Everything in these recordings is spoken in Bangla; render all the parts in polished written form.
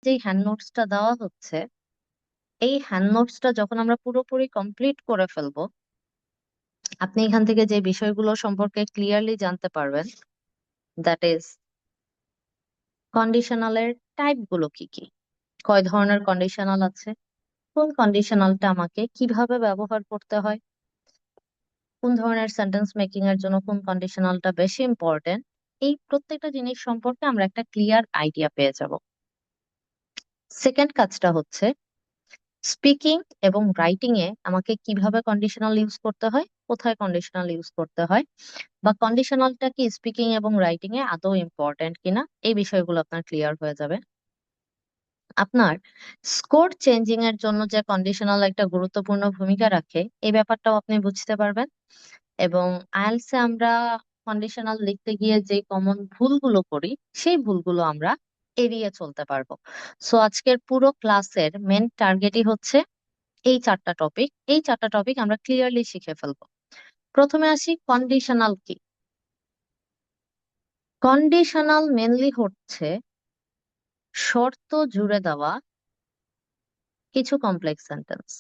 যে হ্যান্ড নোটসটা দেওয়া হচ্ছে, এই হ্যান্ড নোটসটা যখন আমরা পুরোপুরি কমপ্লিট করে ফেলবো, আপনি এখান থেকে যে বিষয়গুলো সম্পর্কে ক্লিয়ারলি জানতে পারবেন, দ্যাট ইজ কন্ডিশনালের টাইপ গুলো কি কি, কয় ধরনের কন্ডিশনাল আছে, কোন কন্ডিশনালটা আমাকে কিভাবে ব্যবহার করতে হয়, কোন ধরনের সেন্টেন্স মেকিং এর জন্য কোন কন্ডিশনালটা বেশি ইম্পর্টেন্ট। এই প্রত্যেকটা জিনিস সম্পর্কে আমরা একটা ক্লিয়ার আইডিয়া পেয়ে যাব। সেকেন্ড কাজটা হচ্ছে স্পিকিং এবং রাইটিং এ আমাকে কিভাবে কন্ডিশনাল ইউজ করতে হয়, কোথায় কন্ডিশনাল ইউজ করতে হয়, বা কন্ডিশনালটা কি স্পিকিং এবং রাইটিং এ আদৌ ইম্পর্টেন্ট কিনা, এই বিষয়গুলো আপনার ক্লিয়ার হয়ে যাবে। আপনার স্কোর চেঞ্জিং এর জন্য যে কন্ডিশনাল একটা গুরুত্বপূর্ণ ভূমিকা রাখে, এই ব্যাপারটাও আপনি বুঝতে পারবেন। এবং আইএলটিএস এ আমরা কন্ডিশনাল লিখতে গিয়ে যে কমন ভুলগুলো করি, সেই ভুলগুলো আমরা এড়িয়ে চলতে পারবো। সো আজকের পুরো ক্লাসের মেন টার্গেটই হচ্ছে এই চারটা টপিক আমরা ক্লিয়ারলি শিখে ফেলবো। প্রথমে আসি কন্ডিশনাল কি। কন্ডিশনাল মেনলি হচ্ছে শর্ত জুড়ে দেওয়া কিছু কমপ্লেক্স সেন্টেন্স।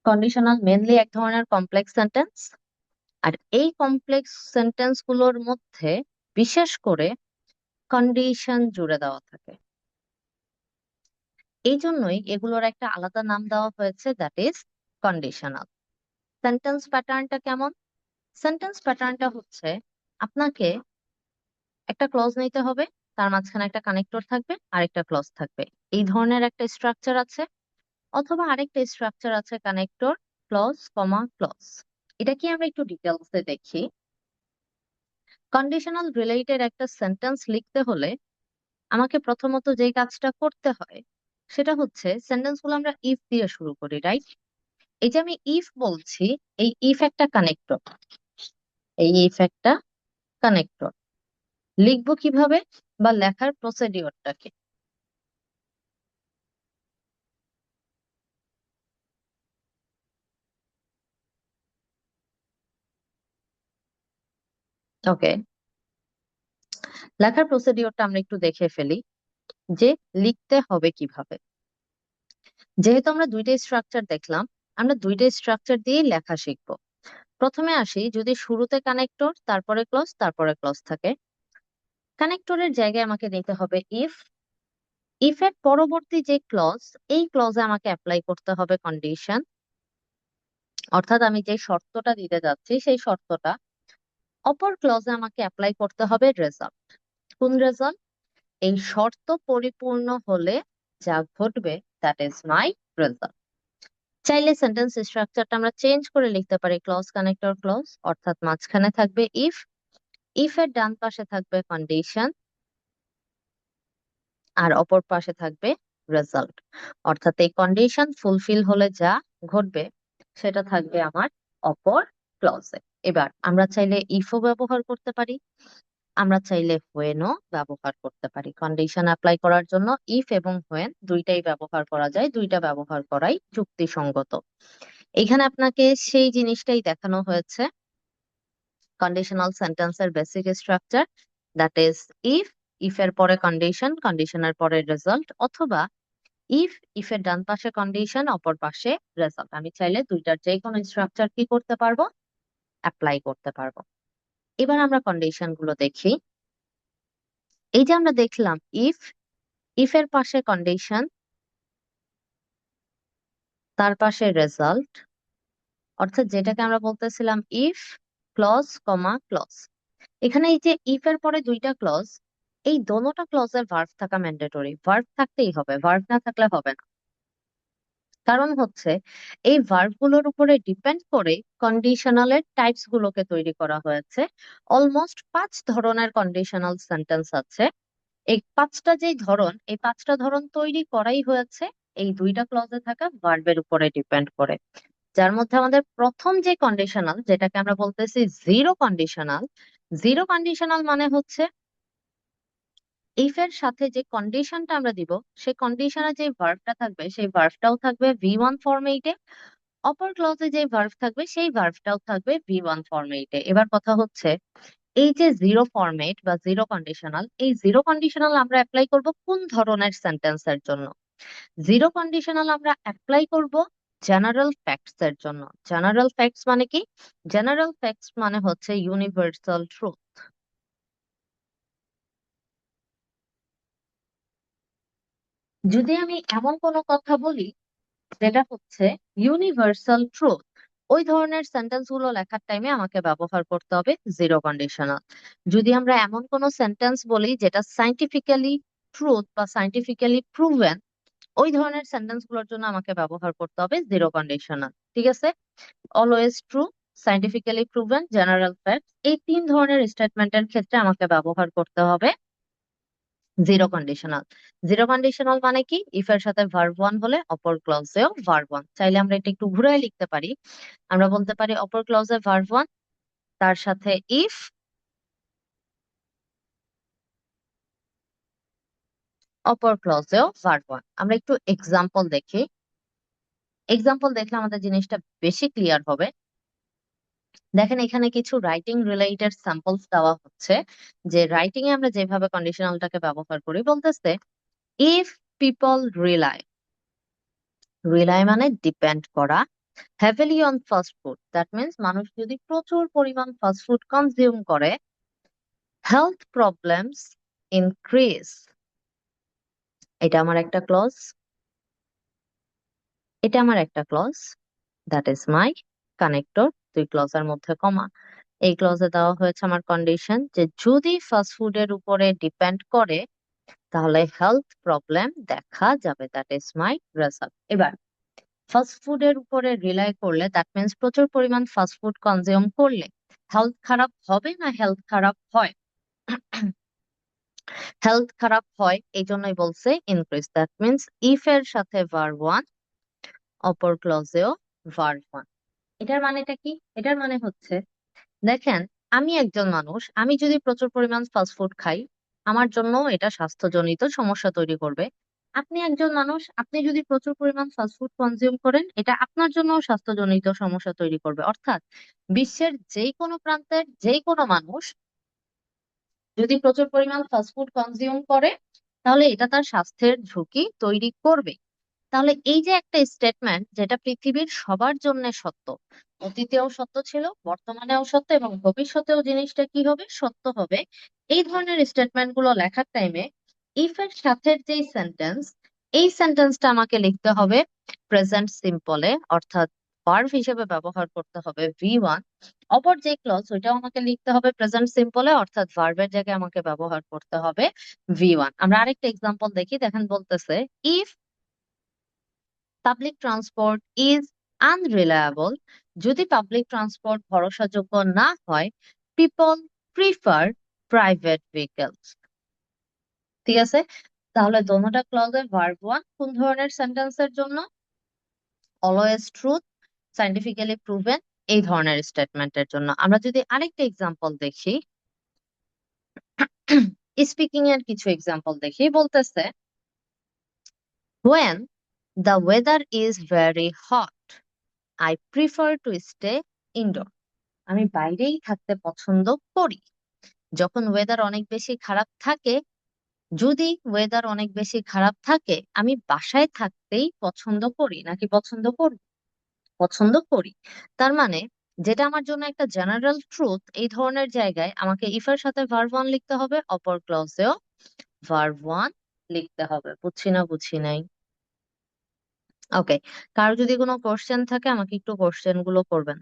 কন্ডিশনাল মেনলি এক ধরনের কমপ্লেক্স সেন্টেন্স, আর এই কমপ্লেক্স সেন্টেন্স গুলোর মধ্যে বিশেষ করে কন্ডিশন জুড়ে দেওয়া থাকে। এই জন্যই এগুলোর একটা আলাদা নাম দেওয়া হয়েছে, দ্যাট ইজ কন্ডিশনাল। সেন্টেন্স প্যাটার্নটা কেমন? সেন্টেন্স প্যাটার্নটা হচ্ছে আপনাকে একটা ক্লজ নিতে হবে, তার মাঝখানে একটা কানেক্টর থাকবে, আরেকটা ক্লজ থাকবে, এই ধরনের একটা স্ট্রাকচার আছে। অথবা আরেকটা স্ট্রাকচার আছে কানেক্টর, ক্লজ, কমা, ক্লজ। এটা কি আমরা একটু ডিটেলসে দেখি। কন্ডিশনাল রিলেটেড একটা সেন্টেন্স লিখতে হলে আমাকে প্রথমত যে কাজটা করতে হয় সেটা হচ্ছে সেন্টেন্স গুলো আমরা ইফ দিয়ে শুরু করি, রাইট? এই যে আমি ইফ বলছি, এই ইফ একটা কানেক্টর, এই ইফ একটা কানেক্টর। লিখবো কিভাবে, বা লেখার প্রসিডিওরটাকে? ওকে, লেখার প্রসিডিওরটা আমরা একটু দেখে ফেলি যে লিখতে হবে কিভাবে। যেহেতু আমরা দুইটা স্ট্রাকচার দেখলাম, আমরা দুইটা স্ট্রাকচার দিয়ে লেখা শিখবো। প্রথমে আসি, যদি শুরুতে কানেক্টর তারপরে ক্লজ তারপরে ক্লজ থাকে, কানেক্টরের জায়গায় আমাকে নিতে হবে ইফ। ইফ এর পরবর্তী যে ক্লজ, এই ক্লজে আমাকে অ্যাপ্লাই করতে হবে কন্ডিশন। অর্থাৎ আমি যে শর্তটা দিতে যাচ্ছি সেই শর্তটা অপর ক্লজে আমাকে অ্যাপ্লাই করতে হবে রেজাল্ট। কোন রেজাল্ট? এই শর্ত পরিপূর্ণ হলে যা ঘটবে, দ্যাট ইজ মাই রেজাল্ট। চাইলে সেন্টেন্স স্ট্রাকচারটা আমরা চেঞ্জ করে লিখতে পারি, ক্লজ কানেক্টর ক্লজ, অর্থাৎ মাঝখানে থাকবে ইফ, ইফ এর ডান পাশে থাকবে কন্ডিশন, আর অপর পাশে থাকবে রেজাল্ট। অর্থাৎ এই কন্ডিশন ফুলফিল হলে যা ঘটবে সেটা থাকবে আমার অপর ক্লজে। এবার আমরা চাইলে ইফও ব্যবহার করতে পারি, আমরা চাইলে হোয়েনও ব্যবহার করতে পারি। কন্ডিশন অ্যাপ্লাই করার জন্য ইফ এবং হোয়েন দুইটাই ব্যবহার করা যায়, দুইটা ব্যবহার করাই যুক্তিসঙ্গত। এখানে আপনাকে সেই জিনিসটাই দেখানো হয়েছে, কন্ডিশনাল সেন্টেন্সের basic structure, that is if, if এর পরে কন্ডিশন, কন্ডিশনের পরে রেজাল্ট, অথবা ইফ, ইফ এর ডান পাশে কন্ডিশন, অপর পাশে রেজাল্ট। আমি চাইলে দুইটার যে কোনো স্ট্রাকচার কি করতে পারবো, অ্যাপ্লাই করতে পারবো। এবার আমরা কন্ডিশন গুলো দেখি। এই যে আমরা দেখলাম ইফ, ইফ এর পাশে কন্ডিশন, তার পাশে রেজাল্ট, অর্থাৎ যেটাকে আমরা বলতেছিলাম ইফ ক্লজ কমা ক্লজ। এখানে এই যে ইফ এর পরে দুইটা ক্লজ, এই দোনোটা ক্লজের ভার্ব থাকা ম্যান্ডেটরি, ভার্ব থাকতেই হবে, ভার্ব না থাকলে হবে না। কারণ হচ্ছে এই ভার্ব গুলোর উপরে ডিপেন্ড করে কন্ডিশনালের টাইপস গুলোকে তৈরি করা হয়েছে। অলমোস্ট 5 ধরনের কন্ডিশনাল সেন্টেন্স আছে। এই পাঁচটা যেই ধরন, এই 5টা ধরন তৈরি করাই হয়েছে এই দুইটা ক্লজে থাকা ভার্বের উপরে ডিপেন্ড করে। যার মধ্যে আমাদের প্রথম যে কন্ডিশনাল, যেটাকে আমরা বলতেছি জিরো কন্ডিশনাল। জিরো কন্ডিশনাল মানে হচ্ছে ইফ এর সাথে যে কন্ডিশনটা আমরা দিব, সেই কন্ডিশনে যে ভার্বটা থাকবে সেই ভার্বটাও থাকবে ভি ওয়ান ফরম্যাটে, অপর ক্লজে যে ভার্ব থাকবে সেই ভার্বটাও থাকবে V1 ফরম্যাটে। এবার কথা হচ্ছে এই যে জিরো ফরম্যাট বা জিরো কন্ডিশনাল, এই জিরো কন্ডিশনাল আমরা অ্যাপ্লাই করব কোন ধরনের সেন্টেন্সের জন্য? জিরো কন্ডিশনাল আমরা অ্যাপ্লাই করব জেনারেল ফ্যাক্টস এর জন্য। জেনারেল ফ্যাক্টস মানে কি? জেনারেল ফ্যাক্টস মানে হচ্ছে ইউনিভার্সাল ট্রুথ। যদি আমি এমন কোনো কথা বলি যেটা হচ্ছে ইউনিভার্সাল ট্রুথ, ওই ধরনের সেন্টেন্স গুলো লেখার টাইমে আমাকে ব্যবহার করতে হবে জিরো কন্ডিশনাল। যদি আমরা এমন কোনো সেন্টেন্স বলি যেটা সাইন্টিফিক্যালি ট্রুথ বা সাইন্টিফিক্যালি প্রুভেন, ওই ধরনের সেন্টেন্স গুলোর জন্য আমাকে ব্যবহার করতে হবে জিরো কন্ডিশনাল। ঠিক আছে? Always true, scientifically proven, general fact, এই তিন ধরনের স্টেটমেন্টের ক্ষেত্রে আমাকে ব্যবহার করতে হবে জিরো কন্ডিশনাল। জিরো কন্ডিশনাল মানে কি? ইফ এর সাথে ভার্ব ওয়ান হলে অপর ক্লজেও ভার্ব ওয়ান। চাইলে আমরা এটা একটু ঘুরায় লিখতে পারি। আমরা বলতে পারি অপর ক্লজে ভার্ব ওয়ান, তার সাথে ইফ, অপর ক্লজেও ভার্ব ওয়ান। আমরা একটু এক্সাম্পল দেখি। এক্সাম্পল দেখলে আমাদের জিনিসটা বেশি ক্লিয়ার হবে। দেখেন এখানে কিছু রাইটিং রিলেটেড স্যাম্পলস দেওয়া হচ্ছে, যে রাইটিং এ আমরা যেভাবে কন্ডিশনালটাকে ব্যবহার করি। বলতেছে ইফ পিপল রিলাই, রিলাই মানে ডিপেন্ড করা, heavily on fast food, that means মানুষ যদি প্রচুর পরিমাণ ফাস্ট ফুড কনজিউম করে, হেলথ প্রবলেমস ইনক্রিজ। এটা আমার একটা ক্লজ, এটা আমার একটা clause, that is my connector. দুই ক্লজের মধ্যে কমা। এই ক্লজে দেওয়া হয়েছে আমার কন্ডিশন যে যদি ফাস্ট ফুডের উপরে ডিপেন্ড করে তাহলে হেলথ প্রবলেম দেখা যাবে, দ্যাট ইজ মাই রেজাল্ট। এবার ফাস্ট ফুডের উপরে রিলাই করলে দ্যাট মিনস প্রচুর পরিমাণ ফাস্ট ফুড কনজিউম করলে হেলথ খারাপ হবে না হেলথ খারাপ হয়? হেলথ খারাপ হয়, এই জন্যই বলছে ইনক্রিজ। দ্যাট মিনস ইফ এর সাথে ভার্ব ওয়ান, অপর ক্লজেও ভার্ব ওয়ান। এটার মানেটা কি? এটার মানে হচ্ছে দেখেন, আমি একজন মানুষ, আমি যদি প্রচুর পরিমাণ ফাস্ট ফুড খাই, আমার জন্য এটা স্বাস্থ্যজনিত সমস্যা তৈরি করবে। আপনি একজন মানুষ, আপনি যদি প্রচুর পরিমাণ ফাস্ট ফুড কনজিউম করেন, এটা আপনার জন্য স্বাস্থ্যজনিত সমস্যা তৈরি করবে। অর্থাৎ বিশ্বের যেই কোনো প্রান্তের যেই কোনো মানুষ যদি প্রচুর পরিমাণ ফাস্ট ফুড কনজিউম করে, তাহলে এটা তার স্বাস্থ্যের ঝুঁকি তৈরি করবে। তাহলে এই যে একটা স্টেটমেন্ট যেটা পৃথিবীর সবার জন্য সত্য, অতীতেও সত্য ছিল, বর্তমানেও সত্য এবং ভবিষ্যতেও জিনিসটা কি হবে? সত্য হবে। এই ধরনের স্টেটমেন্ট গুলো লেখার টাইমে ইফ এর সাথে যে সেন্টেন্স, এই সেন্টেন্সটা আমাকে লিখতে হবে প্রেজেন্ট সিম্পলে, অর্থাৎ ভার্ব হিসেবে ব্যবহার করতে হবে V1। অপর যে ক্লজ ওইটাও আমাকে লিখতে হবে প্রেজেন্ট সিম্পলে, অর্থাৎ ভার্বের জায়গায় আমাকে ব্যবহার করতে হবে V1। আমরা আরেকটা এক্সাম্পল দেখি। দেখেন বলতেছে if public transport is unreliable, যদি পাবলিক ট্রান্সপোর্ট ভরসাযোগ্য না হয়, পিপল প্রিফার প্রাইভেট ভেহিকলস। ঠিক আছে? তাহলে দোনোটা ক্লজে ভার্ব ওয়ান কোন ধরনের সেন্টেন্সের জন্য? অলওয়েজ ট্রুথ, সাইন্টিফিক্যালি প্রুভেন, এই ধরনের স্টেটমেন্টের জন্য। আমরা যদি আরেকটা এক্সাম্পল দেখি, স্পিকিং এর কিছু এক্সাম্পল দেখি। বলতেছে when the weather is very hot I prefer to stay indoor, আমি বাইরেই থাকতে পছন্দ করি। যখন ওয়েদার অনেক বেশি খারাপ থাকে, যদি ওয়েদার অনেক বেশি খারাপ থাকে, আমি বাসায় থাকতেই পছন্দ করি। নাকি পছন্দ করি? পছন্দ করি। তার মানে যেটা আমার জন্য একটা জেনারেল ট্রুথ, এই ধরনের জায়গায় আমাকে ইফ এর সাথে ভার্ব ওয়ান লিখতে হবে, অপর ক্লজেও ভার্ব ওয়ান লিখতে হবে। বুঝছি না বুঝি নাই? ওকে। কারো যদি কোনো কোশ্চেন থাকে আমাকে একটু কোশ্চেন গুলো করবেন।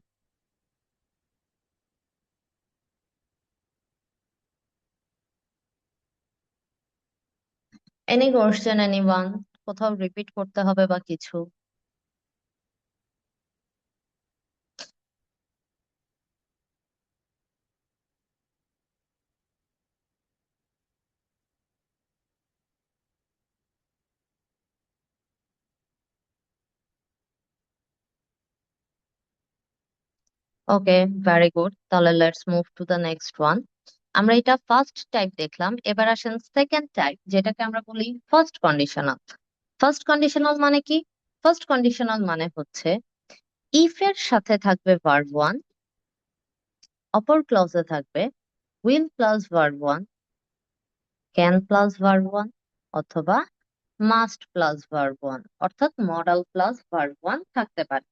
Any question anyone? কোথাও রিপিট করতে হবে বা কিছু? ওকে, ভেরি গুড। তাহলে let's move to the next one. আমরা এটা ফার্স্ট টাইপ দেখলাম, এবার আসেন সেকেন্ড টাইপ, যেটাকে আমরা বলি ফার্স্ট কন্ডিশনাল। ফার্স্ট কন্ডিশনাল মানে কি? ফার্স্ট কন্ডিশনাল মানে হচ্ছে ইফ এর সাথে থাকবে ভার্ব ওয়ান, অপর ক্লজে থাকবে will plus verb one, can plus verb one, অথবা মাস্ট প্লাস ভার্ব ওয়ান, অর্থাৎ মডাল প্লাস ভার্ব ওয়ান থাকতে পারে।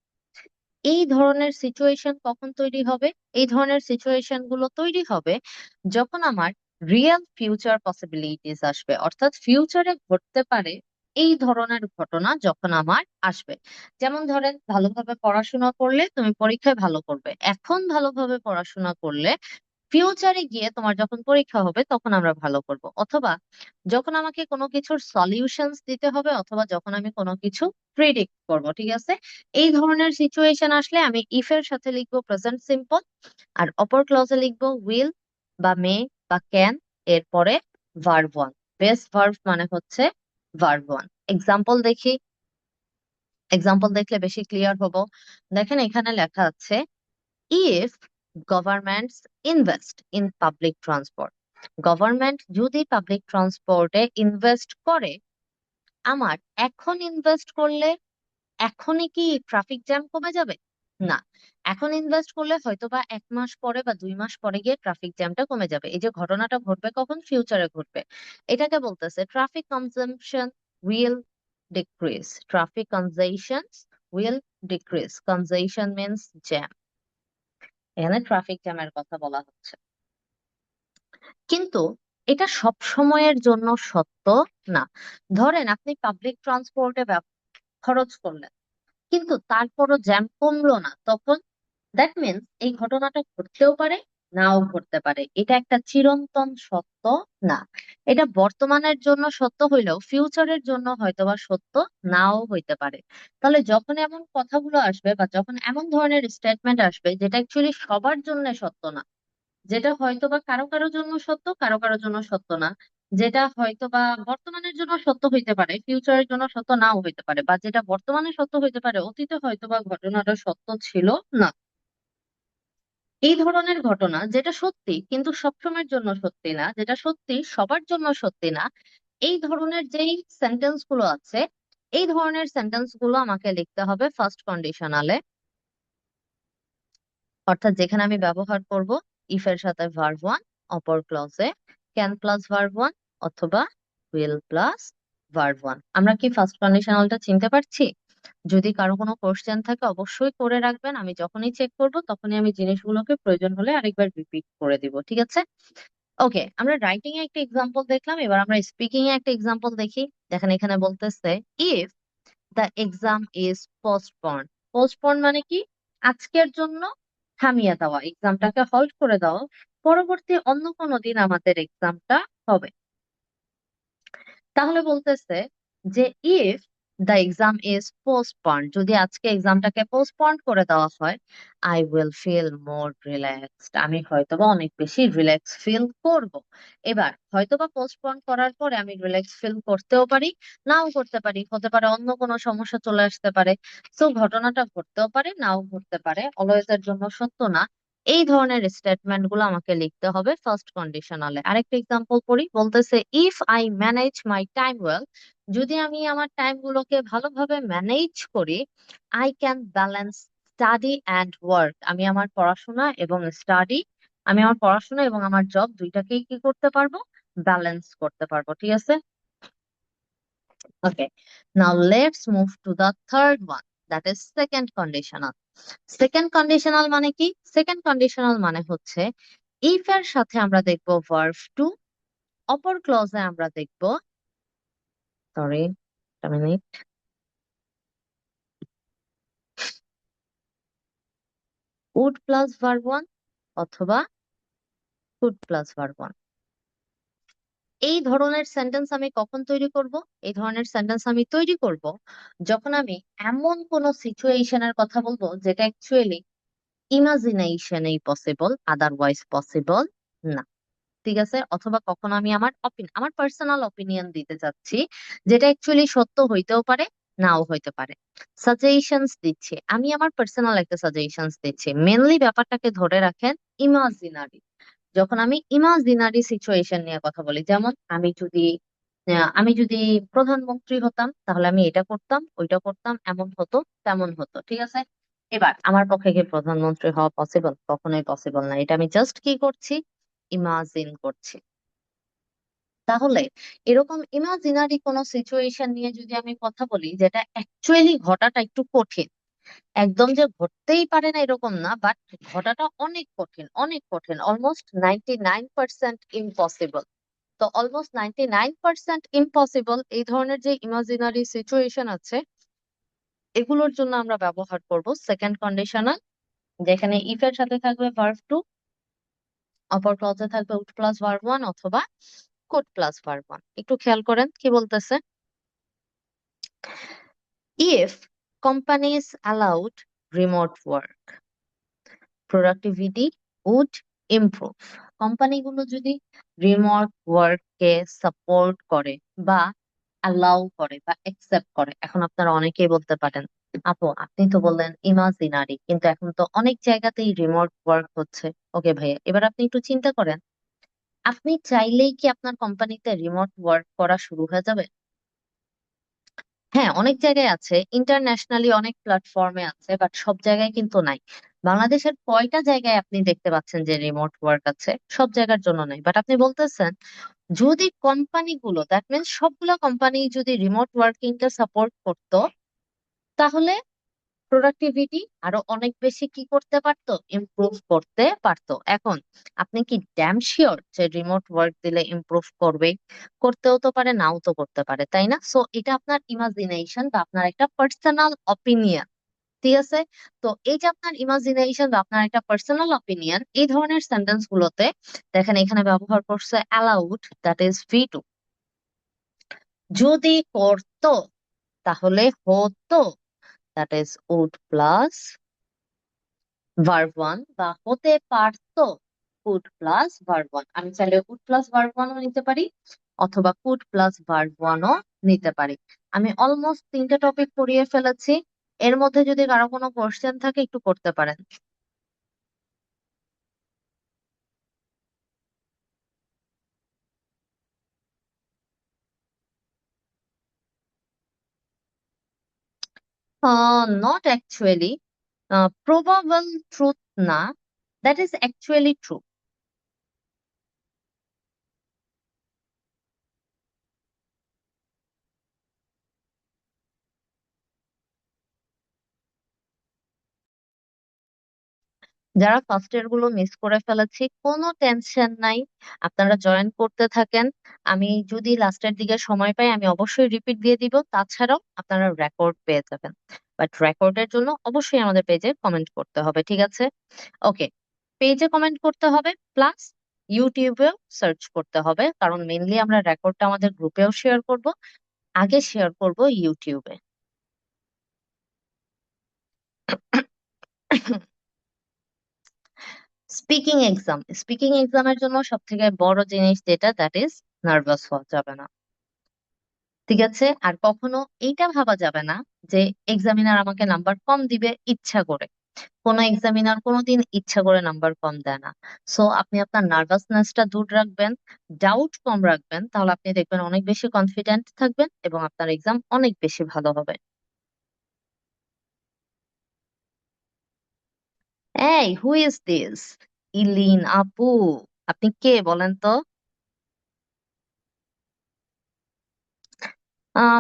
এই ধরনের সিচুয়েশন কখন তৈরি হবে? এই ধরনের সিচুয়েশন গুলো তৈরি হবে যখন আমার রিয়েল ফিউচার পসিবিলিটিস আসবে, অর্থাৎ ফিউচারে ঘটতে পারে এই ধরনের ঘটনা যখন আমার আসবে। যেমন ধরেন, ভালোভাবে পড়াশোনা করলে তুমি পরীক্ষায় ভালো করবে, এখন ভালোভাবে পড়াশোনা করলে ফিউচারে গিয়ে তোমার যখন পরীক্ষা হবে তখন আমরা ভালো করব। অথবা যখন আমাকে কোনো কিছুর সলিউশনস দিতে হবে, অথবা যখন আমি কোনো কিছু প্রেডিক্ট করব, ঠিক আছে? এই ধরনের সিচুয়েশন আসলে আমি ইফ এর সাথে লিখবো প্রেজেন্ট সিম্পল, আর অপর ক্লজে লিখবো উইল বা মে বা ক্যান, এরপরে ভার্ব ওয়ান। বেস ভার্ব মানে হচ্ছে ভার্ব ওয়ান। এক্সাম্পল দেখি, এক্সাম্পল দেখলে বেশি ক্লিয়ার হবো। দেখেন এখানে লেখা আছে, if governments invest in public transport, government যদি পাবলিক ট্রান্সপোর্টে ইনভেস্ট করে, আমার এখন ইনভেস্ট করলে এখনই কি ট্রাফিক জ্যাম কমে যাবে? না, এখন ইনভেস্ট করলে হয়তোবা 1 মাস পরে বা 2 মাস পরে গিয়ে ট্রাফিক জ্যামটা কমে যাবে। এই যে ঘটনাটা ঘটবে কখন? ফিউচারে ঘটবে। এটাকে বলতেছে traffic consumption will decrease, traffic consumption will decrease, consumption means jam, এখানে ট্রাফিক জ্যামের কথা বলা হচ্ছে। কিন্তু এটা সব সময়ের জন্য সত্য না। ধরেন আপনি পাবলিক ট্রান্সপোর্টে খরচ করলেন, কিন্তু তারপরও জ্যাম কমলো না, তখন দ্যাট মিনস এই ঘটনাটা ঘটতেও পারে, নাও ঘটতে পারে। এটা একটা চিরন্তন সত্য না। এটা বর্তমানের জন্য সত্য হইলেও ফিউচারের জন্য হয়তোবা সত্য নাও হইতে পারে। তাহলে যখন এমন কথাগুলো আসবে বা যখন এমন ধরনের স্টেটমেন্ট আসবে যেটা অ্যাকচুয়ালি সবার জন্য সত্য না, যেটা হয়তোবা কারো কারো জন্য সত্য, কারো কারো জন্য সত্য না, যেটা হয়তোবা বর্তমানের জন্য সত্য হইতে পারে, ফিউচারের জন্য সত্য নাও হইতে পারে, বা যেটা বর্তমানে সত্য হইতে পারে অতীতে হয়তোবা ঘটনাটা সত্য ছিল না, এই ধরনের ঘটনা যেটা সত্যি কিন্তু সবসময়ের জন্য সত্যি না, যেটা সত্যি সবার জন্য সত্যি না, এই ধরনের যেই সেন্টেন্স গুলো আছে, এই ধরনের সেন্টেন্স গুলো আমাকে লিখতে হবে ফার্স্ট কন্ডিশনালে, অর্থাৎ যেখানে আমি ব্যবহার করব ইফ এর সাথে ভার্ব ওয়ান, অপর ক্লজে ক্যান প্লাস ভার্ব ওয়ান, অথবা উইল প্লাস ভার্ব ওয়ান। আমরা কি ফার্স্ট কন্ডিশনালটা চিনতে পারছি? যদি কারো কোনো কোশ্চেন থাকে অবশ্যই করে রাখবেন, আমি যখনই চেক করব তখনই আমি জিনিসগুলোকে প্রয়োজন হলে আরেকবার রিপিট করে দিব, ঠিক আছে? ওকে, আমরা রাইটিং এ একটা এক্সাম্পল দেখলাম, এবার আমরা স্পিকিং এ একটা এক্সাম্পল দেখি। দেখেন এখানে বলতেছে, if the exam is postponed. Postponed মানে কি? আজকের জন্য থামিয়ে দেওয়া, এক্সামটাকে হল্ড করে দেওয়া, পরবর্তী অন্য কোনো দিন আমাদের এক্সামটা হবে। তাহলে বলতেছে যে if the exam is postponed, যদি আজকে এক্সামটাকে পোস্টপন্ড করে দেওয়া হয়, I will feel more relaxed, আমি হয়তোবা অনেক বেশি রিল্যাক্স ফিল করব। এবার হয়তোবা পোস্টপন্ড করার পরে আমি রিল্যাক্স ফিল করতেও পারি, নাও করতে পারি, হতে পারে অন্য কোনো সমস্যা চলে আসতে পারে। তো ঘটনাটা ঘটতেও পারে, নাও ঘটতে পারে, অলওয়েজ এর জন্য সত্য না। এই ধরনের স্টেটমেন্ট গুলো আমাকে লিখতে হবে ফার্স্ট কন্ডিশনালে। আরেকটা এক্সাম্পল পড়ি, বলতেছে if I manage my time well, যদি আমি আমার টাইম গুলোকে ভালোভাবে ম্যানেজ করি, I can balance study and work, আমি আমার পড়াশোনা এবং স্টাডি, আমি আমার পড়াশোনা এবং আমার জব দুইটাকেই কি করতে পারবো? ব্যালেন্স করতে পারবো, ঠিক আছে? Okay, now let's move to the third one, that is second conditional. Second conditional মানে কি? সেকেন্ড কন্ডিশনাল মানে হচ্ছে ইফ এর সাথে আমরা দেখবো ভার্ব টু, অপর ক্লজে আমরা দেখবো, সরি একটা minute, would plus verb one, অথবা কুড প্লাস ভার্ব ওয়ান। এই ধরনের সেন্টেন্স আমি কখন তৈরি করব? এই ধরনের সেন্টেন্স আমি তৈরি করব যখন আমি এমন কোন সিচুয়েশনের কথা বলবো যেটা অ্যাকচুয়ালি ইমাজিনেশনেই পসিবল, আদারওয়াইজ পসিবল না, ঠিক আছে? অথবা কখন আমি আমার পার্সোনাল অপিনিয়ন দিতে চাচ্ছি, যেটা অ্যাকচুয়ালি সত্য হইতেও পারে, নাও হইতে পারে। সাজেশনস দিচ্ছি, আমি আমার পার্সোনাল একটা সাজেশনস দিচ্ছি, মেনলি ব্যাপারটাকে ধরে রাখেন ইমাজিনারি। যখন আমি ইমাজিনারি সিচুয়েশন নিয়ে কথা বলি, যেমন আমি যদি প্রধানমন্ত্রী হতাম তাহলে আমি এটা করতাম, ওইটা করতাম, এমন হতো, তেমন হতো, ঠিক আছে? এবার আমার পক্ষে কি প্রধানমন্ত্রী হওয়া পসিবল? কখনোই পসিবল না। এটা আমি জাস্ট কি করছি, ইমাজিন করছি। তাহলে এরকম ইমাজিনারি কোনো সিচুয়েশন নিয়ে যদি আমি কথা বলি, যেটা অ্যাকচুয়ালি ঘটাটা একটু কঠিন, একদম যে ঘটতেই পারে না এরকম না, বাট ঘটাটা অনেক কঠিন, অনেক কঠিন, অলমোস্ট 99% ইম্পসিবল। তো অলমোস্ট 99% ইম্পসিবল এই ধরনের যে ইমাজিনারি সিচুয়েশন আছে, এগুলোর জন্য আমরা ব্যবহার করব সেকেন্ড কন্ডিশনাল, যেখানে ইফ এর সাথে থাকবে ভার্ব টু, অপর ক্লজে থাকবে উড প্লাস ভার্ব ওয়ান অথবা কুড প্লাস ভার্ব ওয়ান। একটু খেয়াল করেন কি বলতেছে। If companies allowed remote work, productivity would improve. কোম্পানিগুলো যদি রিমোট ওয়ার্ককে সাপোর্ট করে বা অ্যালাউ করে বা অ্যাকসেপ্ট করে, এখন আপনারা অনেকেই বলতে পারেন, আপু আপনি তো বললেন ইমাজিনারি, কিন্তু এখন তো অনেক জায়গাতেই রিমোট ওয়ার্ক হচ্ছে। ওকে ভাইয়া, এবার আপনি একটু চিন্তা করেন, আপনি চাইলেই কি আপনার কোম্পানিতে রিমোট ওয়ার্ক করা শুরু হয়ে যাবে? হ্যাঁ, অনেক জায়গায় আছে, ইন্টারন্যাশনালি অনেক প্ল্যাটফর্মে আছে, বাট সব জায়গায় কিন্তু নাই। বাংলাদেশের কয়টা জায়গায় আপনি দেখতে পাচ্ছেন যে রিমোট ওয়ার্ক আছে? সব জায়গার জন্য নাই, বাট আপনি বলতেছেন যদি কোম্পানিগুলো, দ্যাট মিনস সবগুলো কোম্পানি যদি রিমোট ওয়ার্কিংটা সাপোর্ট করতো, তাহলে প্রোডাক্টিভিটি আরো অনেক বেশি কি করতে পারতো, ইমপ্রুভ করতে পারতো। এখন আপনি কি ড্যাম শিওর যে রিমোট ওয়ার্ক দিলে ইমপ্রুভ করবে? করতেও তো পারে, নাও তো করতে পারে, তাই না? সো এটা আপনার ইমাজিনেশন বা আপনার একটা পার্সোনাল অপিনিয়ন। ঠিক আছে? তো এই যে আপনার ইমাজিনেশন বা আপনার একটা পার্সোনাল অপিনিয়ন, এই ধরনের সেন্টেন্স গুলোতে দেখেন এখানে ব্যবহার করছে allowed, that is V two. যদি করতো তাহলে হতো, that is would plus verb one, বা হতে পারতো কুড প্লাস ভার্ব ওয়ান। আমি চাইলে কুড প্লাস ভার্ব ওয়ানও নিতে পারি অথবা কুড প্লাস ভার্ব ওয়ানও নিতে পারি। আমি অলমোস্ট তিনটে টপিক পড়িয়ে ফেলেছি। এর মধ্যে যদি কারো কোনো কোশ্চেন থাকে একটু করতে পারেন। নট অ্যাকচুয়ালি, প্রবাবল ট্রুথ না, দ্যাট ইজ অ্যাকচুয়ালি ট্রু। যারা ফার্স্ট ইয়ার গুলো মিস করে ফেলেছি, কোনো টেনশন নাই, আপনারা জয়েন করতে থাকেন। আমি যদি লাস্টের দিকে সময় পাই আমি অবশ্যই রিপিট দিয়ে দিব, তাছাড়াও আপনারা রেকর্ড পেয়ে যাবেন। বাট রেকর্ডের জন্য অবশ্যই আমাদের পেজে কমেন্ট করতে হবে, ঠিক আছে? ওকে, পেজে কমেন্ট করতে হবে, প্লাস ইউটিউবেও সার্চ করতে হবে, কারণ মেইনলি আমরা রেকর্ডটা আমাদের গ্রুপেও শেয়ার করব, আগে শেয়ার করব ইউটিউবে। স্পিকিং এক্সামের জন্য সব থেকে বড় জিনিস যেটা, দ্যাট ইজ নার্ভাস হওয়া যাবে না। ঠিক আছে? আর কখনো এইটা ভাবা যাবে না যে এক্সামিনার আমাকে নাম্বার কম দিবে ইচ্ছা করে। কোনো এক্সামিনার কোনোদিন ইচ্ছা করে নাম্বার কম দেয় না। সো আপনি আপনার নার্ভাসনেসটা দূর রাখবেন, ডাউট কম রাখবেন, তাহলে আপনি দেখবেন অনেক বেশি কনফিডেন্ট থাকবেন এবং আপনার এক্সাম অনেক বেশি ভালো হবে। এই, হু ইজ দিস? ইলিন আপু, আপনি কে বলেন তো?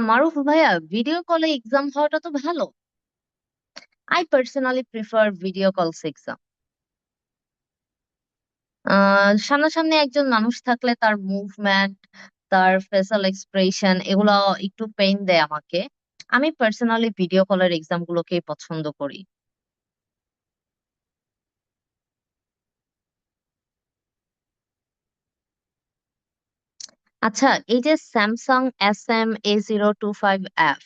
মারুফ ভাইয়া, ভিডিও কলে এক্সাম হওয়াটা তো ভালো। আই পার্সোনালি প্রিফার ভিডিও কলস এক্সাম। সামনাসামনি একজন মানুষ থাকলে তার মুভমেন্ট, তার ফেসাল এক্সপ্রেশন এগুলো একটু পেইন দেয় আমাকে। আমি পার্সোনালি ভিডিও কলের এক্সাম গুলোকেই পছন্দ করি। আচ্ছা, এই যে স্যামসাং SM A0255F,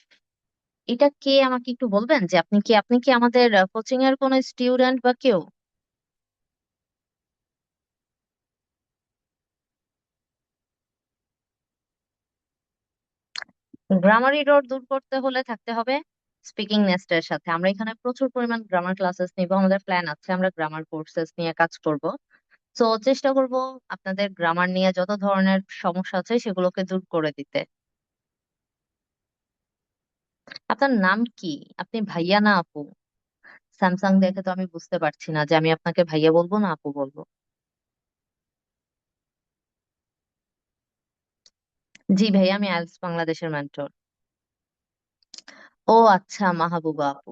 এটা কে আমাকে একটু বলবেন যে আপনি কি আমাদের কোচিং এর কোনো স্টুডেন্ট বা কেউ? গ্রামার এরর দূর করতে হলে থাকতে হবে স্পিকিং নেস্টের সাথে। আমরা এখানে প্রচুর পরিমাণ গ্রামার ক্লাসেস নিব, আমাদের প্ল্যান আছে আমরা গ্রামার কোর্সেস নিয়ে কাজ করব। তো চেষ্টা করব আপনাদের গ্রামার নিয়ে যত ধরনের সমস্যা আছে সেগুলোকে দূর করে দিতে। আপনার নাম কি? আপনি ভাইয়া না আপু? স্যামসাং দেখে তো আমি বুঝতে পারছি না যে আমি আপনাকে ভাইয়া বলবো না আপু বলবো। জি ভাইয়া, আমি আইএলটিএস বাংলাদেশের মেন্টর। ও আচ্ছা, মাহবুবা আপু।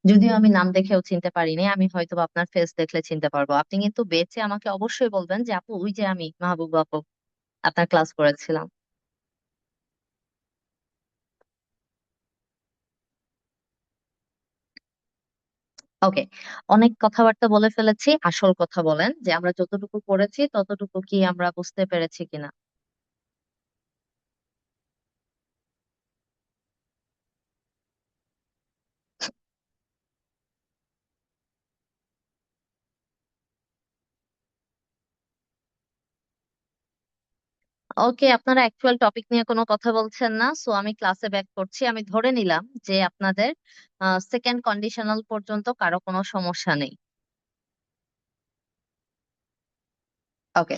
যদিও আমি নাম দেখেও চিনতে পারিনি, আমি হয়তো বা আপনার ফেস দেখলে চিনতে পারবো। আপনি কিন্তু বেঁচে আমাকে অবশ্যই বলবেন যে আপু ওই যে আমি মাহবুবা আপু, আপনার ক্লাস করেছিলাম। ওকে, অনেক কথাবার্তা বলে ফেলেছি, আসল কথা বলেন যে আমরা যতটুকু করেছি ততটুকু কি আমরা বুঝতে পেরেছি কিনা। ওকে, আপনারা অ্যাকচুয়াল টপিক নিয়ে কোনো কথা বলছেন না, সো আমি ক্লাসে ব্যাক করছি। আমি ধরে নিলাম যে আপনাদের সেকেন্ড কন্ডিশনাল পর্যন্ত কারো কোনো সমস্যা নেই। ওকে।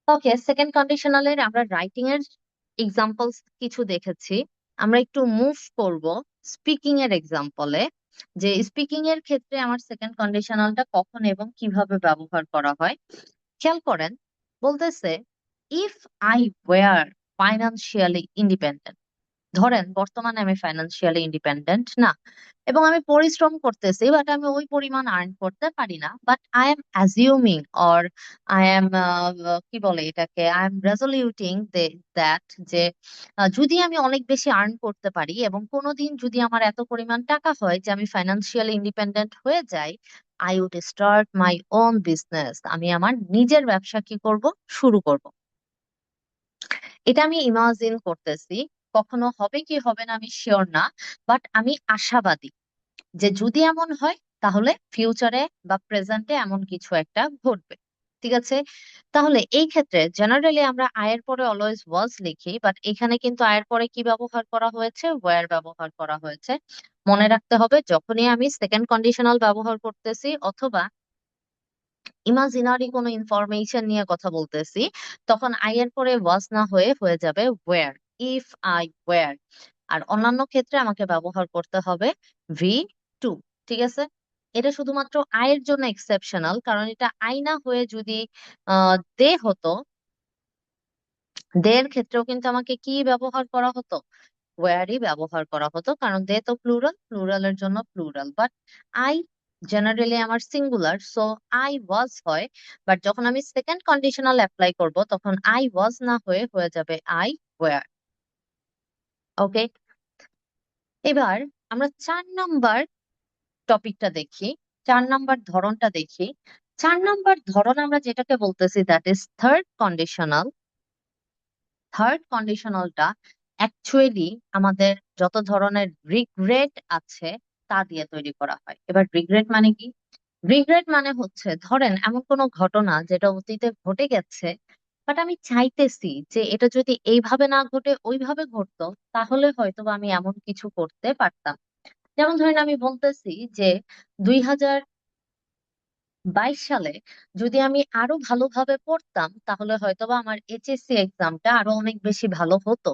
ওকে, সেকেন্ড কন্ডিশনালের আমরা রাইটিং এর এক্সাম্পলস কিছু দেখেছি। আমরা একটু মুভ করব স্পিকিং এর এক্সাম্পলে, যে স্পিকিং এর ক্ষেত্রে আমার সেকেন্ড কন্ডিশনালটা কখন এবং কিভাবে ব্যবহার করা হয়। খেয়াল করেন, বলতেছে if I war financially independent. ধরেন বর্তমানে আমি ফাইন্যান্সিয়ালি ইন্ডিপেন্ডেন্ট না, এবং আমি পরিশ্রম করতেছি, বাট আমি ওই পরিমাণ আর্ন করতে পারি না, but I am assuming or I am কি বলে এটাকে, আই এম রেজলিউটিং দ্যাট যে যদি আমি অনেক বেশি আর্ন করতে পারি এবং কোনোদিন যদি আমার এত পরিমাণ টাকা হয় যে আমি ফাইন্যান্সিয়ালি ইন্ডিপেন্ডেন্ট হয়ে যাই, I would start my own business. আমি আমার নিজের ব্যবসা কি করব, শুরু করব। এটা আমি ইমাজিন করতেছি, কখনো হবে কি হবে না আমি শিওর না, বাট আমি আশাবাদী যে যদি এমন হয় তাহলে ফিউচারে বা প্রেজেন্টে এমন কিছু একটা ঘটবে। ঠিক আছে, তাহলে এই ক্ষেত্রে জেনারেলি আমরা আয়ের পরে অলওয়েজ ওয়াজ লিখি, বাট এখানে কিন্তু আয়ের পরে কি ব্যবহার করা হয়েছে, ওয়্যার ব্যবহার করা হয়েছে। মনে রাখতে হবে যখনই আমি সেকেন্ড কন্ডিশনাল ব্যবহার করতেছি অথবা ইমাজিনারি কোনো ইনফরমেশন নিয়ে কথা বলতেছি, তখন আই এর পরে ওয়াজ না হয়ে হয়ে যাবে ওয়্যার। If I were. আর অন্যান্য ক্ষেত্রে আমাকে ব্যবহার করতে হবে ভি টু। ঠিক আছে, এটা শুধুমাত্র আয়ের জন্য এক্সেপশনাল, কারণ এটা আই না হয়ে যদি দে হতো, দের ক্ষেত্রেও কিন্তু আমাকে কি ব্যবহার করা হতো, ওয়ারই ব্যবহার করা হতো, কারণ দে তো প্লুরাল, প্লুরালের জন্য প্লুরাল। বাট আই জেনারেলি আমার সিঙ্গুলার, সো আই ওয়াজ হয়। বাট যখন আমি সেকেন্ড কন্ডিশনাল অ্যাপ্লাই করব তখন আই ওয়াজ না হয়ে হয়ে যাবে আই ওয়্যার। ওকে, এবার আমরা 4 নাম্বার টপিকটা দেখি, 4 নাম্বার ধরনটা দেখি। 4 নাম্বার ধরন আমরা যেটাকে বলতেছি that is third conditional. Third কন্ডিশনালটা অ্যাকচুয়ালি আমাদের যত ধরনের রিগ্রেট আছে তা দিয়ে তৈরি করা হয়। এবার রিগ্রেট মানে কি? রিগ্রেট মানে হচ্ছে ধরেন এমন কোনো ঘটনা যেটা অতীতে ঘটে গেছে, বাট আমি চাইতেছি যে এটা যদি এইভাবে না ঘটে ওইভাবে ঘটতো, তাহলে হয়তো বা আমি এমন কিছু করতে পারতাম। যেমন ধরেন আমি বলতেছি যে 2022 সালে যদি আমি আরো ভালোভাবে পড়তাম তাহলে হয়তোবা আমার এইচএসসি এক্সামটা আরো অনেক বেশি ভালো হতো,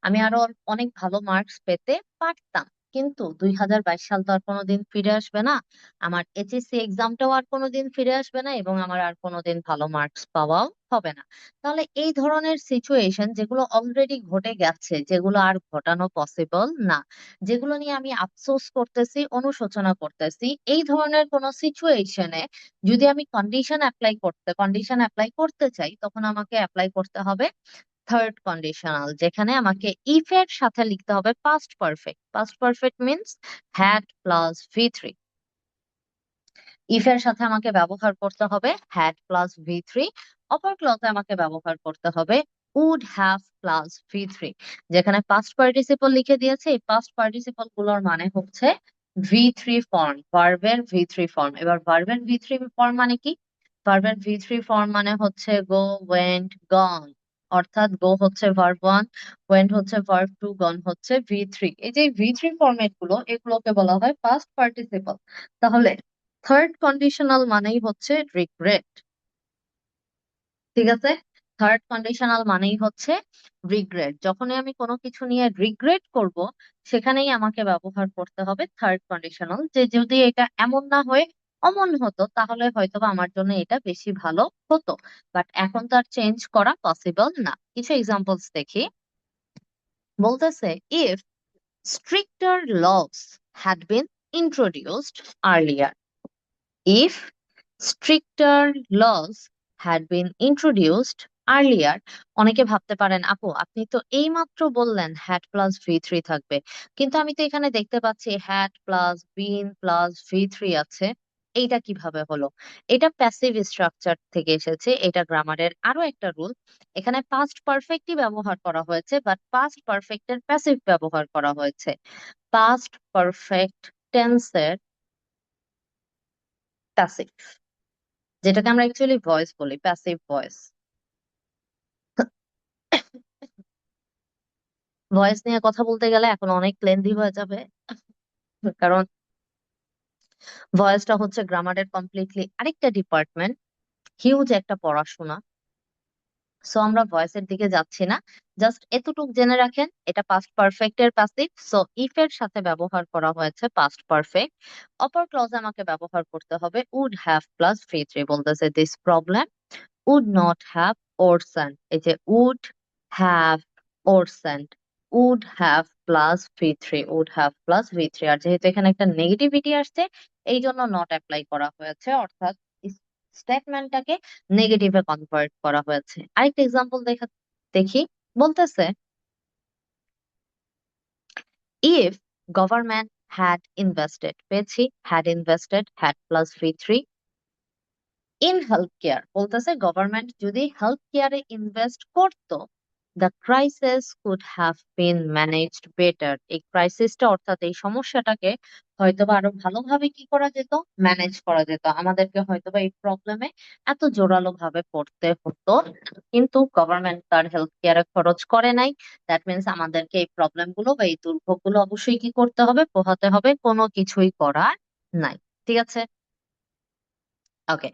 আমি আরো অনেক ভালো মার্কস পেতে পারতাম। কিন্তু 2022 সাল তো আর কোনোদিন ফিরে আসবে না, আমার এইচএসসি এক্সামটাও আর কোনোদিন ফিরে আসবে না, এবং আমার আর কোনোদিন ভালো মার্কস পাওয়াও হবে না। তাহলে এই ধরনের সিচুয়েশন যেগুলো অলরেডি ঘটে গেছে, যেগুলো আর ঘটানো পসিবল না, যেগুলো নিয়ে আমি আফসোস করতেছি, অনুশোচনা করতেছি, এই ধরনের কোন সিচুয়েশনে যদি আমি কন্ডিশন অ্যাপ্লাই করতে চাই, তখন আমাকে অ্যাপ্লাই করতে হবে থার্ড কন্ডিশনাল, যেখানে আমাকে ইফ এর সাথে লিখতে হবে past perfect. Past perfect means had plus V three. If এর সাথে আমাকে ব্যবহার করতে হবে হ্যাড প্লাস ভি থ্রি। অপর ক্লজে আমাকে ব্যবহার করতে হবে would have plus V three. যেখানে পাস্ট পার্টিসিপল লিখে দিয়েছে, এই পাস্ট পার্টিসিপল গুলোর মানে হচ্ছে ভি থ্রি ফর্ম, ভার্বের ভি থ্রি ফর্ম। এবার ভার্বের ভি থ্রি ফর্ম মানে কি? ভার্বের ভি থ্রি ফর্ম মানে হচ্ছে গো, ওয়েন্ট, গন। অর্থাৎ গো হচ্ছে ভার্ব 1, ওয়েন্ট হচ্ছে ভার্ব 2, গন হচ্ছে ভি থ্রি। এই যে ভি থ্রি ফর্মেট গুলো, এগুলোকে বলা হয় পাস্ট পার্টিসিপল। তাহলে থার্ড কন্ডিশনাল মানেই হচ্ছে রিগ্রেট। ঠিক আছে, থার্ড কন্ডিশনাল মানেই হচ্ছে রিগ্রেট। যখনই আমি কোনো কিছু নিয়ে রিগ্রেট করব, সেখানেই আমাকে ব্যবহার করতে হবে থার্ড কন্ডিশনাল, যে যদি এটা এমন না হয়ে অমন হতো তাহলে হয়তোবা আমার জন্য এটা বেশি ভালো হতো, বাট এখন তো আর চেঞ্জ করা পসিবল না। কিছু এক্সাম্পলস দেখি। বলতেছে, if stricter laws had been introduced earlier. If stricter laws had been introduced earlier. অনেকে ভাবতে পারেন, আপু আপনি তো এইমাত্র বললেন হ্যাড প্লাস ভি থ্রি থাকবে, কিন্তু আমি তো এখানে দেখতে পাচ্ছি had plus been plus V three আছে, এইটা কিভাবে হলো? এটা প্যাসিভ স্ট্রাকচার থেকে এসেছে, এটা গ্রামারের আরো একটা রুল। এখানে পাস্ট পারফেক্টই ব্যবহার করা হয়েছে, বাট পাস্ট পারফেক্টের প্যাসিভ ব্যবহার করা হয়েছে। পাস্ট পারফেক্ট টেন্সের প্যাসিভ, যেটাকে আমরা অ্যাকচুয়ালি ভয়েস বলি, প্যাসিভ ভয়েস। ভয়েস নিয়ে কথা বলতে গেলে এখন অনেক লেন্দি হয়ে যাবে, কারণ ভয়েসটা হচ্ছে গ্রামারের কমপ্লিটলি আরেকটা ডিপার্টমেন্ট, হিউজ একটা পড়াশোনা। সো আমরা ভয়েসের দিকে যাচ্ছি না, জাস্ট এতটুকু জেনে রাখেন এটা পাস্ট পারফেক্ট এর প্যাসিভ। সো ইফ এর সাথে ব্যবহার করা হয়েছে পাস্ট পারফেক্ট, অপর ক্লজে আমাকে ব্যবহার করতে হবে would have plus V three. বলতেছে this problem would not have worsened, এই যে would have worsened, would have plus v3, would have plus v3, আর যেহেতু এখানে একটা নেগেটিভিটি আসছে এই জন্য নট অ্যাপ্লাই করা হয়েছে, অর্থাৎ স্টেটমেন্টটাকে নেগেটিভে কনভার্ট করা হয়েছে। আরেকটা এক্সাম্পল দেখি। বলতেছে, if government had invested, পেয়েছি had invested, had plus v3 in health care. বলতেছে গভর্নমেন্ট যদি হেলথ কেয়ারে ইনভেস্ট করতো, the crisis could have been managed better. এই ক্রাইসিসটা অর্থাৎ এই সমস্যাটাকে হয়তোবা আরো ভালোভাবে কি করা যেত, ম্যানেজ করা যেত, আমাদেরকে হয়তোবা এই প্রবলেমে এত জোরালো ভাবে পড়তে হতো না। কিন্তু গভর্নমেন্ট তার হেলথ কেয়ারে খরচ করে নাই, দ্যাট মিনস আমাদেরকে এই প্রবলেম গুলো বা এই দুর্ভোগগুলো অবশ্যই কি করতে হবে, পোহাতে হবে, কোনো কিছুই করার নাই। ঠিক আছে, ওকে।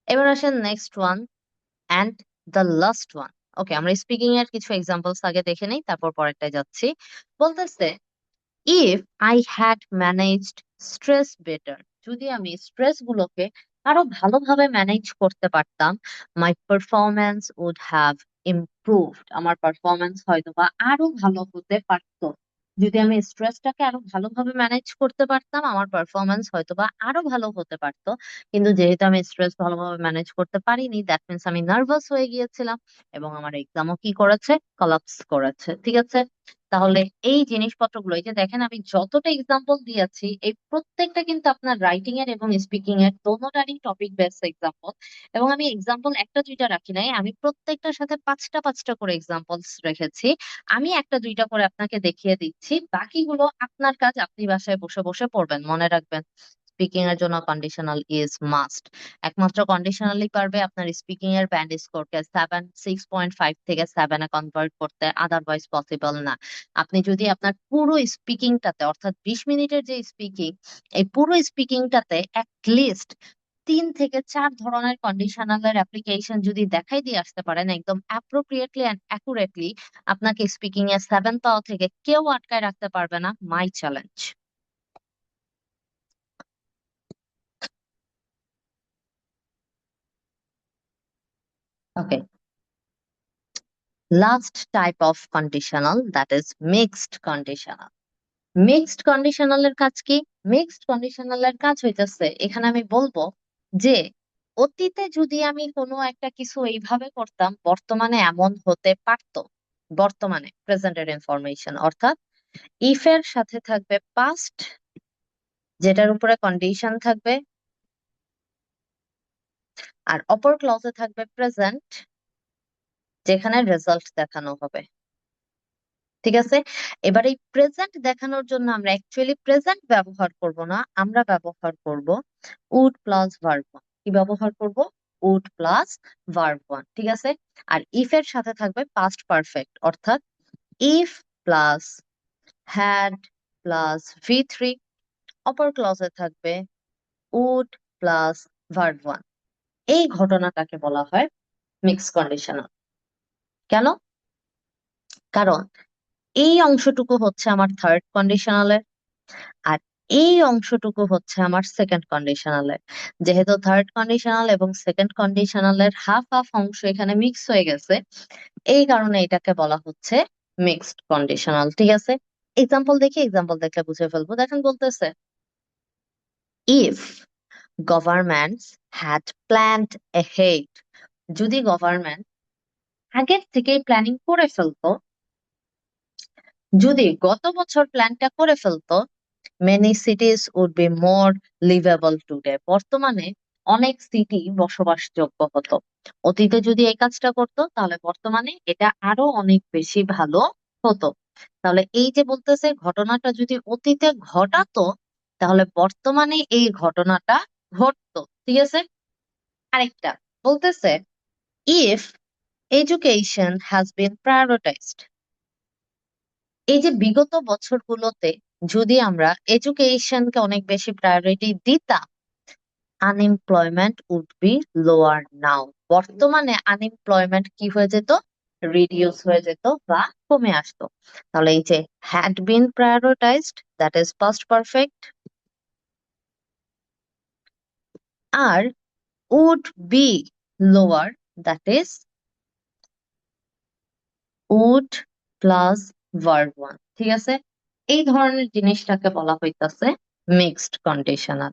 এবার আসেন next one and the last one. Okay, আমরা স্পিকিং এর কিছু এক্সাম্পলস আগে দেখে নেই, তারপর পরেরটায় যাচ্ছি। বলতেছে, if I had managed stress better, যদি আমি স্ট্রেস গুলোকে আরো ভালোভাবে ম্যানেজ করতে পারতাম, মাই পারফরমেন্স উড হ্যাভ ইমপ্রুভড, আমার পারফরমেন্স হয়তো বা আরো ভালো হতে পারতো। যদি আমি স্ট্রেসটাকে আরো ভালোভাবে ম্যানেজ করতে পারতাম, আমার পারফরমেন্স হয়তো বা আরো ভালো হতে পারতো। কিন্তু যেহেতু আমি স্ট্রেস ভালোভাবে ম্যানেজ করতে পারিনি, দ্যাট মিনস আমি নার্ভাস হয়ে গিয়েছিলাম এবং আমার এক্সামও কি করেছে, কলাপস করেছে। ঠিক আছে, তাহলে এই জিনিসপত্রগুলো, এই যে দেখেন আমি যতটা এক্সাম্পল দিয়েছি, এই প্রত্যেকটা কিন্তু আপনার রাইটিং এর এবং স্পিকিং এর দোনোটারই টপিক বেসড এক্সাম্পল। এবং আমি এক্সাম্পল একটা দুইটা রাখি নাই, আমি প্রত্যেকটার সাথে পাঁচটা পাঁচটা করে এক্সাম্পলস রেখেছি। আমি একটা দুইটা করে আপনাকে দেখিয়ে দিচ্ছি, বাকিগুলো আপনার কাজ, আপনি বাসায় বসে বসে পড়বেন। মনে রাখবেন, স্পিকিং এর জন্য কন্ডিশনাল ইজ মাস্ট। একমাত্র কন্ডিশনালি পারবে আপনার স্পিকিং এর ব্যান্ড স্কোরকে 6.5 থেকে 7-এ কনভার্ট করতে, আদারওয়াইজ পসিবল না। আপনি যদি আপনার পুরো স্পিকিংটাতে, অর্থাৎ 20 মিনিটের যে স্পিকিং, এই পুরো স্পিকিংটাতে লিস্ট 3 থেকে 4 ধরনের কন্ডিশনালের অ্যাপ্লিকেশন যদি দেখাই দিয়ে আসতে পারেন একদম অ্যাপ্রোপ্রিয়েটলি অ্যান্ড অ্যাকুরেটলি, আপনাকে স্পিকিং এ 7 পাওয়া থেকে কেউ আটকায় রাখতে পারবে না। My challenge. Okay, last type of conditional, that is mixed conditional. Mixed কন্ডিশনালের কাজ কি? মিক্সড কন্ডিশনালের কাজ হইতেছে, এখানে আমি বলবো যে অতীতে যদি আমি কোনো একটা কিছু এইভাবে করতাম, বর্তমানে এমন হতে পারতো। বর্তমানে প্রেজেন্টের ইনফরমেশন, অর্থাৎ ইফ এর সাথে থাকবে পাস্ট, যেটার উপরে কন্ডিশন থাকবে, আর অপর ক্লজে থাকবে প্রেজেন্ট, যেখানে রেজাল্ট দেখানো হবে। ঠিক আছে, এবার এই প্রেজেন্ট দেখানোর জন্য আমরা অ্যাকচুয়ালি প্রেজেন্ট ব্যবহার করব না, আমরা ব্যবহার করব উড প্লাস ভার্ব ওয়ান। কি ব্যবহার করব? Would plus verb one. ঠিক আছে, আর ইফ এর সাথে থাকবে পাস্ট পারফেক্ট, অর্থাৎ if plus had plus V three, অপর ক্লজে থাকবে উড প্লাস ভার্ব ওয়ান। এই ঘটনাটাকে বলা হয় মিক্স কন্ডিশনাল। কেন? কারণ এই অংশটুকু হচ্ছে আমার থার্ড কন্ডিশনালের, আর এই অংশটুকু হচ্ছে আমার সেকেন্ড কন্ডিশনালের। যেহেতু থার্ড কন্ডিশনাল এবং সেকেন্ড কন্ডিশনালের হাফ হাফ অংশ এখানে মিক্স হয়ে গেছে, এই কারণে এটাকে বলা হচ্ছে মিক্সড কন্ডিশনাল। ঠিক আছে, এক্সাম্পল দেখলে বুঝে ফেলবো। দেখেন বলতেছে, if governments had planned ahead, যদি গভর্নমেন্ট আগের থেকেই প্ল্যানিং করে ফেলতো, যদি গত বছর প্ল্যানটা করে ফেলতো, many cities would be more livable today, বর্তমানে অনেক সিটি বসবাসযোগ্য হতো। অতীতে যদি এই কাজটা করতো তাহলে বর্তমানে এটা আরো অনেক বেশি ভালো হতো। তাহলে এই যে বলতেছে ঘটনাটা যদি অতীতে ঘটাতো তাহলে বর্তমানে এই ঘটনাটা ঘটতো। ঠিক আছে, আরেকটা বলতেছে, if education has been prioritized, এই যে বিগত বছরগুলোতে যদি আমরা এডুকেশনকে অনেক বেশি প্রায়োরিটি দিতাম, আনএমপ্লয়মেন্ট উড বি লোয়ার নাও, বর্তমানে আনএমপ্লয়মেন্ট কি হয়ে যেত, রিডিউস হয়ে যেত বা কমে আসতো। তাহলে এই যে had been prioritised, that is past perfect, আর would be lower, that is would plus verb one. ঠিক আছে, এই ধরনের জিনিসটাকে বলা হইতাছে মিক্সড কন্ডিশনাল।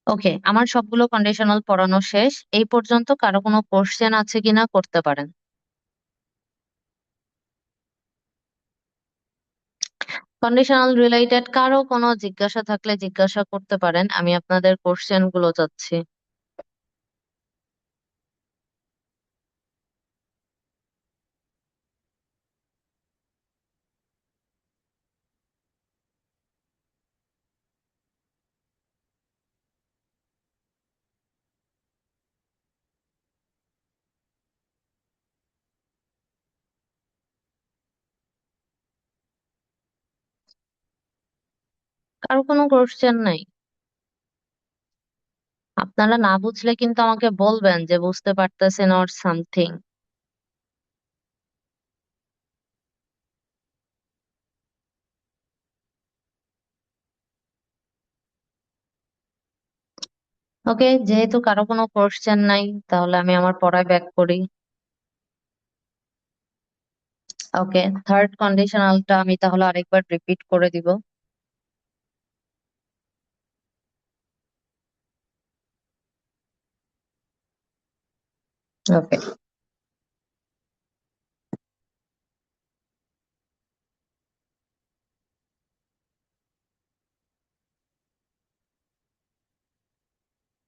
ওকে, আমার সবগুলো কন্ডিশনাল পড়ানো শেষ। এই পর্যন্ত কারো কোনো কোশ্চেন আছে কিনা করতে পারেন। কন্ডিশনাল রিলেটেড কারো কোনো জিজ্ঞাসা থাকলে জিজ্ঞাসা করতে পারেন, আমি আপনাদের কোশ্চেন গুলো চাচ্ছি। কারো কোনো কোশ্চেন নাই? আপনারা না বুঝলে কিন্তু আমাকে বলবেন যে বুঝতে পারতেছেন অর সামথিং। ওকে, যেহেতু কারো কোনো কোশ্চেন নাই তাহলে আমি আমার পড়ায় ব্যাক করি। ওকে, থার্ড কন্ডিশনালটা আমি তাহলে আরেকবার রিপিট করে দিব। ওকে,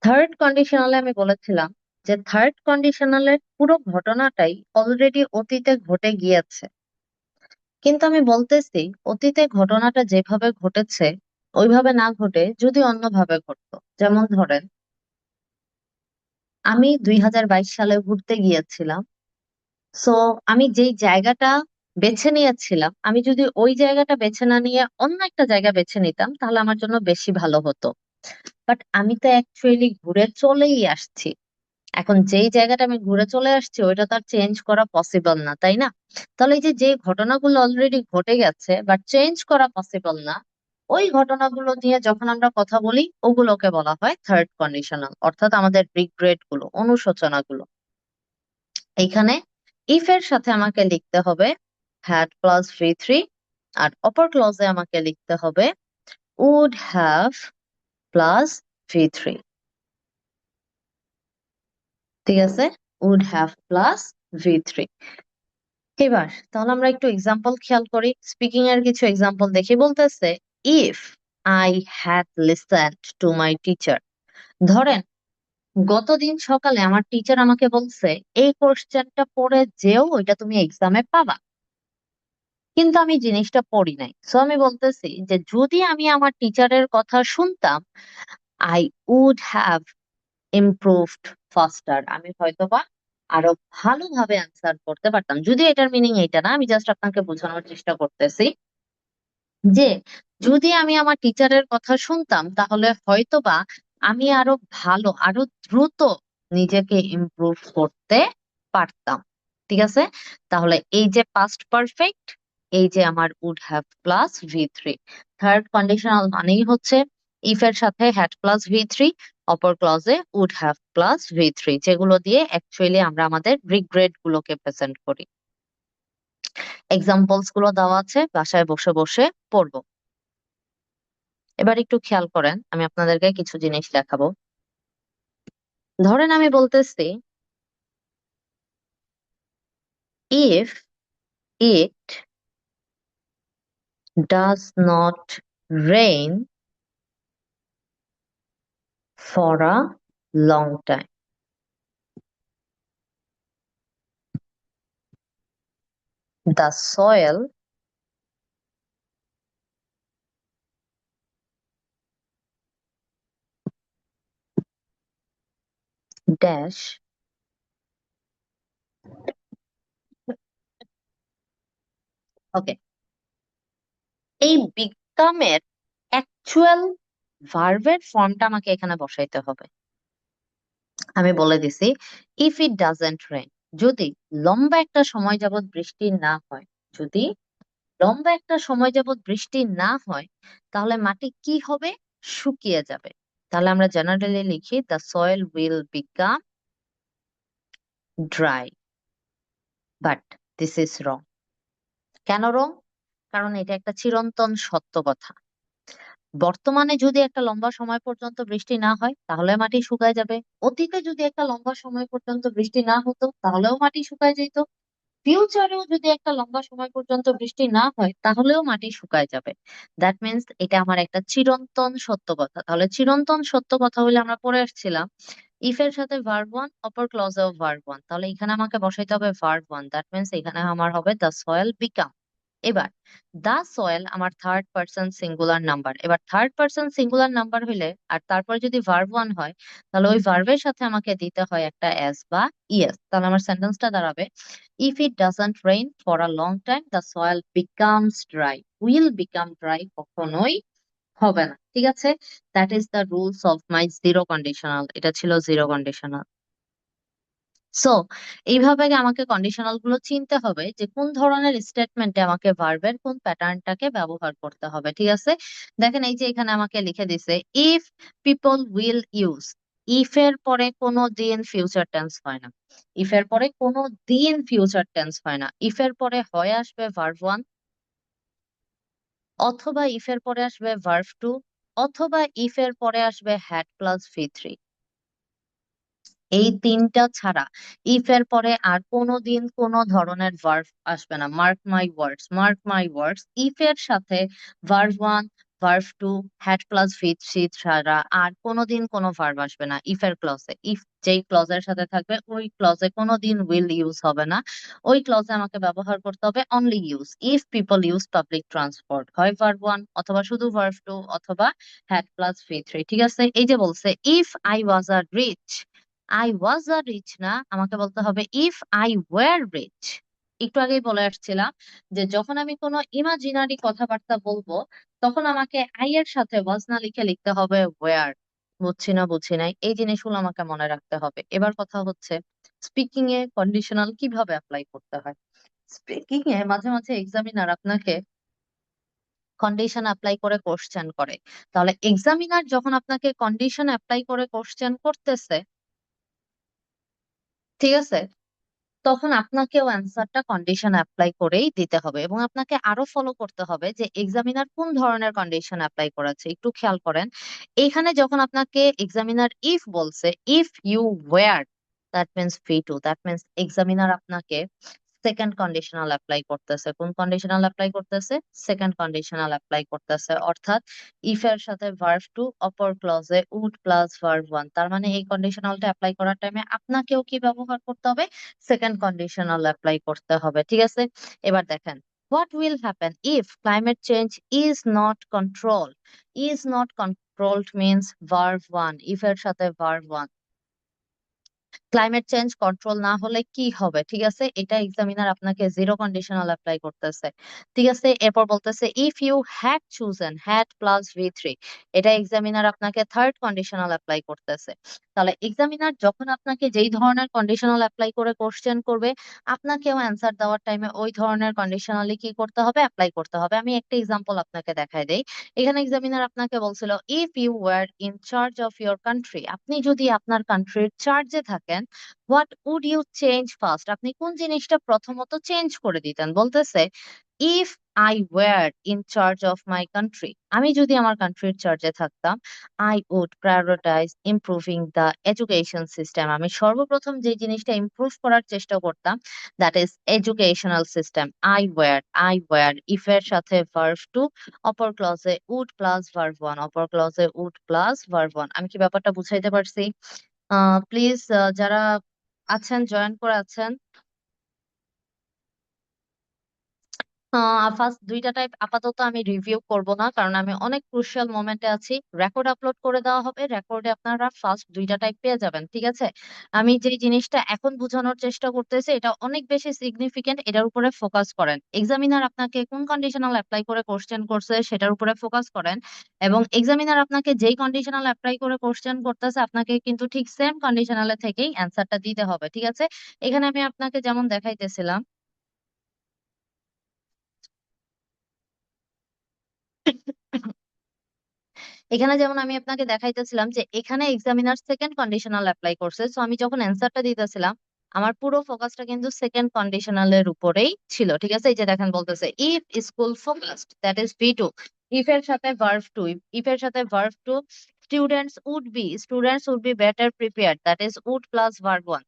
থার্ড কন্ডিশনালে আমি বলেছিলাম যে থার্ড কন্ডিশনালের পুরো ঘটনাটাই অলরেডি অতীতে ঘটে গিয়েছে, কিন্তু আমি বলতেছি অতীতে ঘটনাটা যেভাবে ঘটেছে ওইভাবে না ঘটে যদি অন্যভাবে ঘটতো। যেমন ধরেন, আমি 2022 সালে ঘুরতে গিয়েছিলাম, সো আমি যেই জায়গাটা বেছে নিয়েছিলাম, আমি যদি ওই জায়গাটা বেছে না নিয়ে অন্য একটা জায়গা বেছে নিতাম তাহলে আমার জন্য বেশি ভালো হতো। বাট আমি তো অ্যাকচুয়ালি ঘুরে চলেই আসছি, এখন যেই জায়গাটা আমি ঘুরে চলে আসছি ওইটা তো আর চেঞ্জ করা পসিবল না, তাই না? তাহলে এই যে যে ঘটনাগুলো অলরেডি ঘটে গেছে বাট চেঞ্জ করা পসিবল না, ওই ঘটনাগুলো নিয়ে যখন আমরা কথা বলি ওগুলোকে বলা হয় থার্ড কন্ডিশনাল, অর্থাৎ আমাদের রিগ্রেট গুলো, অনুশোচনা গুলো। এইখানে ইফ এর সাথে আমাকে লিখতে হবে হ্যাড প্লাস ভি থ্রি, আর অপর ক্লজে আমাকে লিখতে হবে would have plus V three. ঠিক আছে, would have plus V three. এবার তাহলে আমরা একটু এক্সাম্পল খেয়াল করি, স্পিকিং এর কিছু এক্সাম্পল দেখি। বলতেছে, if I had listened to my teacher, ধরেন গতদিন সকালে আমার টিচার আমাকে বলছে এই কোশ্চেনটা পড়ে যেও, ওইটা তুমি এক্সামে পাবা, কিন্তু আমি জিনিসটা পড়ি নাই। সো আমি বলতেছি যে যদি আমি আমার টিচারের কথা শুনতাম, I would have improved faster, আমি হয়তোবা আরো ভালোভাবে অ্যান্সার করতে পারতাম। যদি এটার মিনিং এটা না, আমি জাস্ট আপনাকে বোঝানোর চেষ্টা করতেছি যে যদি আমি আমার টিচারের কথা শুনতাম তাহলে হয়তোবা আমি আরো ভালো, আরো দ্রুত নিজেকে ইমপ্রুভ করতে পারতাম। ঠিক আছে, তাহলে এই যে পাস্ট পারফেক্ট, এই যে আমার উড হ্যাভ প্লাস ভি3, থার্ড কন্ডিশনাল মানেই হচ্ছে ইফ এর সাথে হ্যাড প্লাস ভি3, অপর ক্লজে উড হ্যাভ প্লাস ভি3, যেগুলো দিয়ে অ্যাকচুয়ালি আমরা আমাদের রিগ্রেট গুলোকে প্রেজেন্ট করি। এক্সাম্পলস গুলো দেওয়া আছে, বাসায় বসে বসে পড়বো। এবার একটু খেয়াল করেন, আমি আপনাদেরকে কিছু জিনিস দেখাবো। ধরেন আমি বলতেছি if it does not rain for a long time, the soil dash ওকে। এই বিকামের অ্যাকচুয়াল ভার্বের ফর্মটা আমাকে এখানে বসাইতে হবে। আমি বলে দিছি ইফ ইট ডাজেন্ট রেন, যদি লম্বা একটা সময় যাবত বৃষ্টি না হয়, যদি লম্বা একটা সময় যাবত বৃষ্টি না হয়, তাহলে মাটি কি হবে? শুকিয়ে যাবে। তাহলে আমরা জেনারেলি লিখি the soil will become dry, but this is wrong. কেন রং? কারণ এটা একটা চিরন্তন সত্য কথা। বর্তমানে যদি একটা লম্বা সময় পর্যন্ত বৃষ্টি না হয়, তাহলে মাটি শুকায় যাবে। অতীতে যদি একটা লম্বা সময় পর্যন্ত বৃষ্টি না হতো, তাহলেও মাটি শুকায় যেত। ফিউচারেও যদি একটা লম্বা সময় পর্যন্ত বৃষ্টি না হয়, তাহলেও মাটি শুকায় যাবে। দ্যাট মিনস এটা আমার একটা চিরন্তন সত্য কথা। তাহলে চিরন্তন সত্য কথা হলে আমরা পড়ে আসছিলাম ইফ এর সাথে ভার্ব ওয়ান, অপর ক্লজেও ভার্ব ওয়ান, তাহলে এখানে আমাকে বসাইতে হবে ভার্ব ওয়ান। দ্যাট মিনস এখানে আমার হবে দ্য সয়েল বিকাম। এবার দা সয়েল আমার থার্ড পার্সন সিঙ্গুলার নাম্বার। এবার থার্ড পার্সন সিঙ্গুলার নাম্বার হইলে আর তারপরে যদি ভার্ব ওয়ান হয়, তাহলে ওই ভার্বের সাথে আমাকে দিতে হয় একটা এস বা ইএস। তাহলে আমার সেন্টেন্সটা দাঁড়াবে if it doesn't rain for a long time the soil becomes dry. Will become dry কখনোই হবে না। ঠিক আছে, that is the rules of my zero conditional. এটা ছিল জিরো কন্ডিশনাল। সো এইভাবে আমাকে কন্ডিশনাল গুলো চিনতে হবে যে কোন ধরনের স্টেটমেন্টে আমাকে ভার্বের কোন প্যাটার্নটাকে ব্যবহার করতে হবে। ঠিক আছে, দেখেন এই যে এখানে আমাকে লিখে দিছে if people will use. If এর পরে কোনো দিন ফিউচার টেন্স হয় না। ইফ এর পরে কোনো দিন ফিউচার টেন্স হয় না। ইফ এর পরে হয় আসবে ভার্ব ওয়ান, অথবা ইফ এর পরে আসবে ভার্ব টু, অথবা ইফ এর পরে আসবে হ্যাড প্লাস ভি3। এই তিনটা ছাড়া ইফ এর পরে আর কোনোদিন কোনো ধরনের ভার্ব আসবে না। Mark my words, mark my words, if এর সাথে verb one, verb two, had plus ভি3 ছাড়া আর কোনোদিন কোনো ভার্ব আসবে না ইফ এর ক্লজে। ইফ যেই ক্লজের সাথে থাকবে ওই ক্লজে কোনোদিন উইল ইউজ হবে না। ওই ক্লজে আমাকে ব্যবহার করতে হবে only use. If people use public transport, হয় ভার্ব ওয়ান অথবা শুধু ভার্ব টু অথবা হ্যাড প্লাস ভি3। ঠিক আছে, এই যে বলছে if I was a rich, I was a rich না, আমাকে বলতে হবে ইফ আই ওয়ার রিচ। একটু আগেই বলে আসছিলাম যে যখন আমি কোনো ইমাজিনারি কথাবার্তা বলবো, তখন আমাকে আই এর সাথে ওয়াজ না লিখে লিখতে হবে ওয়ার। বুঝছি না, বুঝছি নাই, এই জিনিসগুলো আমাকে মনে রাখতে হবে। এবার কথা হচ্ছে স্পিকিং এ কন্ডিশনাল কিভাবে অ্যাপ্লাই করতে হয়। স্পিকিং এ মাঝে মাঝে এক্সামিনার আপনাকে কন্ডিশন অ্যাপ্লাই করে কোশ্চেন করে। তাহলে এক্সামিনার যখন আপনাকে কন্ডিশন অ্যাপ্লাই করে কোশ্চেন করতেছে, ঠিক আছে, তখন আপনাকেও অ্যান্সারটা কন্ডিশন অ্যাপ্লাই করেই দিতে হবে। এবং আপনাকে আরো ফলো করতে হবে যে এক্সামিনার কোন ধরনের কন্ডিশন অ্যাপ্লাই করেছে। একটু খেয়াল করেন, এখানে যখন আপনাকে এক্সামিনার ইফ বলছে, if you were, that means V two, that means examiner আপনাকে সেকেন্ড কন্ডিশনাল অ্যাপ্লাই করতেছে। কোন কন্ডিশনাল অ্যাপ্লাই করতেছে? সেকেন্ড কন্ডিশনাল অ্যাপ্লাই করতেছে। অর্থাৎ ইফ এর সাথে ভার্ব টু, অপর ক্লজে উড প্লাস ভার্ব ওয়ান। তার মানে এই কন্ডিশনালটা অ্যাপ্লাই করার টাইমে আপনাকেও কি ব্যবহার করতে হবে? সেকেন্ড কন্ডিশনাল অ্যাপ্লাই করতে হবে। ঠিক আছে, এবার দেখেন what will happen if climate change is not control. Is not controlled means verb one, if এর সাথে verb one. Climate change control না হলে কি হবে, ঠিক আছে, এটা এক্সামিনার আপনাকে জিরো কন্ডিশনাল অ্যাপ্লাই করতেছে। ঠিক আছে, এরপর বলতেছে if you had chosen had plus V3, এটা এক্সামিনার আপনাকে থার্ড কন্ডিশনাল অ্যাপ্লাই করতেছে। তাহলে এক্সামিনার যখন আপনাকে যেই ধরনের কন্ডিশনাল অ্যাপ্লাই করে কোশ্চেন করবে, আপনাকেও অ্যান্সার দেওয়ার টাইমে ওই ধরনের কন্ডিশনালি কি করতে হবে, অ্যাপ্লাই করতে হবে। আমি একটা এক্সাম্পল আপনাকে দেখাই দেই। এখানে এক্সামিনার আপনাকে বলছিল if you were in charge of your country, আপনি যদি আপনার কান্ট্রির চার্জে থাকেন, what would you change first, আপনি কোন জিনিসটা প্রথমত চেঞ্জ করে দিতেন। বলতেছে if I were in charge of my country, আমি যদি আমার কান্ট্রির চার্জে থাকতাম, I would prioritise improving the education system, আমি সর্বপ্রথম যে জিনিসটা ইমপ্রুভ করার চেষ্টা করতাম, that is educational system. I were if এর সাথে ভার্ব টু, অপর ক্লজে উড প্লাস ভার্ব ওয়ান, অপর ক্লজে উড প্লাস ভার্ব ওয়ান। আমি কি ব্যাপারটা বুঝাইতে পারছি? প্লিজ যারা আছেন, জয়েন করে আছেন, ফার্স্ট দুইটা টাইপ আপাতত আমি রিভিউ করব না, কারণ আমি অনেক ক্রুশিয়াল মোমেন্টে আছি। রেকর্ড আপলোড করে দেওয়া হবে, রেকর্ডে আপনারা ফার্স্ট দুইটা টাইপ পেয়ে যাবেন, ঠিক আছে। আমি যে জিনিসটা এখন বোঝানোর চেষ্টা করতেছি এটা অনেক বেশি সিগনিফিকেন্ট, এটার উপরে ফোকাস করেন। এক্সামিনার আপনাকে কোন কন্ডিশনাল অ্যাপ্লাই করে কোশ্চেন করছে সেটার উপরে ফোকাস করেন, এবং এক্সামিনার আপনাকে যেই কন্ডিশনাল অ্যাপ্লাই করে কোশ্চেন করতেছে আপনাকে কিন্তু ঠিক সেম কন্ডিশনালে থেকেই অ্যান্সারটা দিতে হবে, ঠিক আছে। এখানে আমি আপনাকে যেমন দেখাইতেছিলাম, এখানে যেমন আমি আপনাকে দেখাইতেছিলাম যে এখানে এক্সামিনার সেকেন্ড কন্ডিশনাল অ্যাপ্লাই করছে, সো আমি যখন অ্যান্সারটা দিতেছিলাম আমার পুরো ফোকাসটা কিন্তু সেকেন্ড কন্ডিশনালের উপরেই ছিল, ঠিক আছে। এই যে দেখেন বলতেছে if school focused, that is V2, if এর সাথে ভার্ব টু, ইফ এর সাথে verb two, students would be better prepared, that is would plus verb one.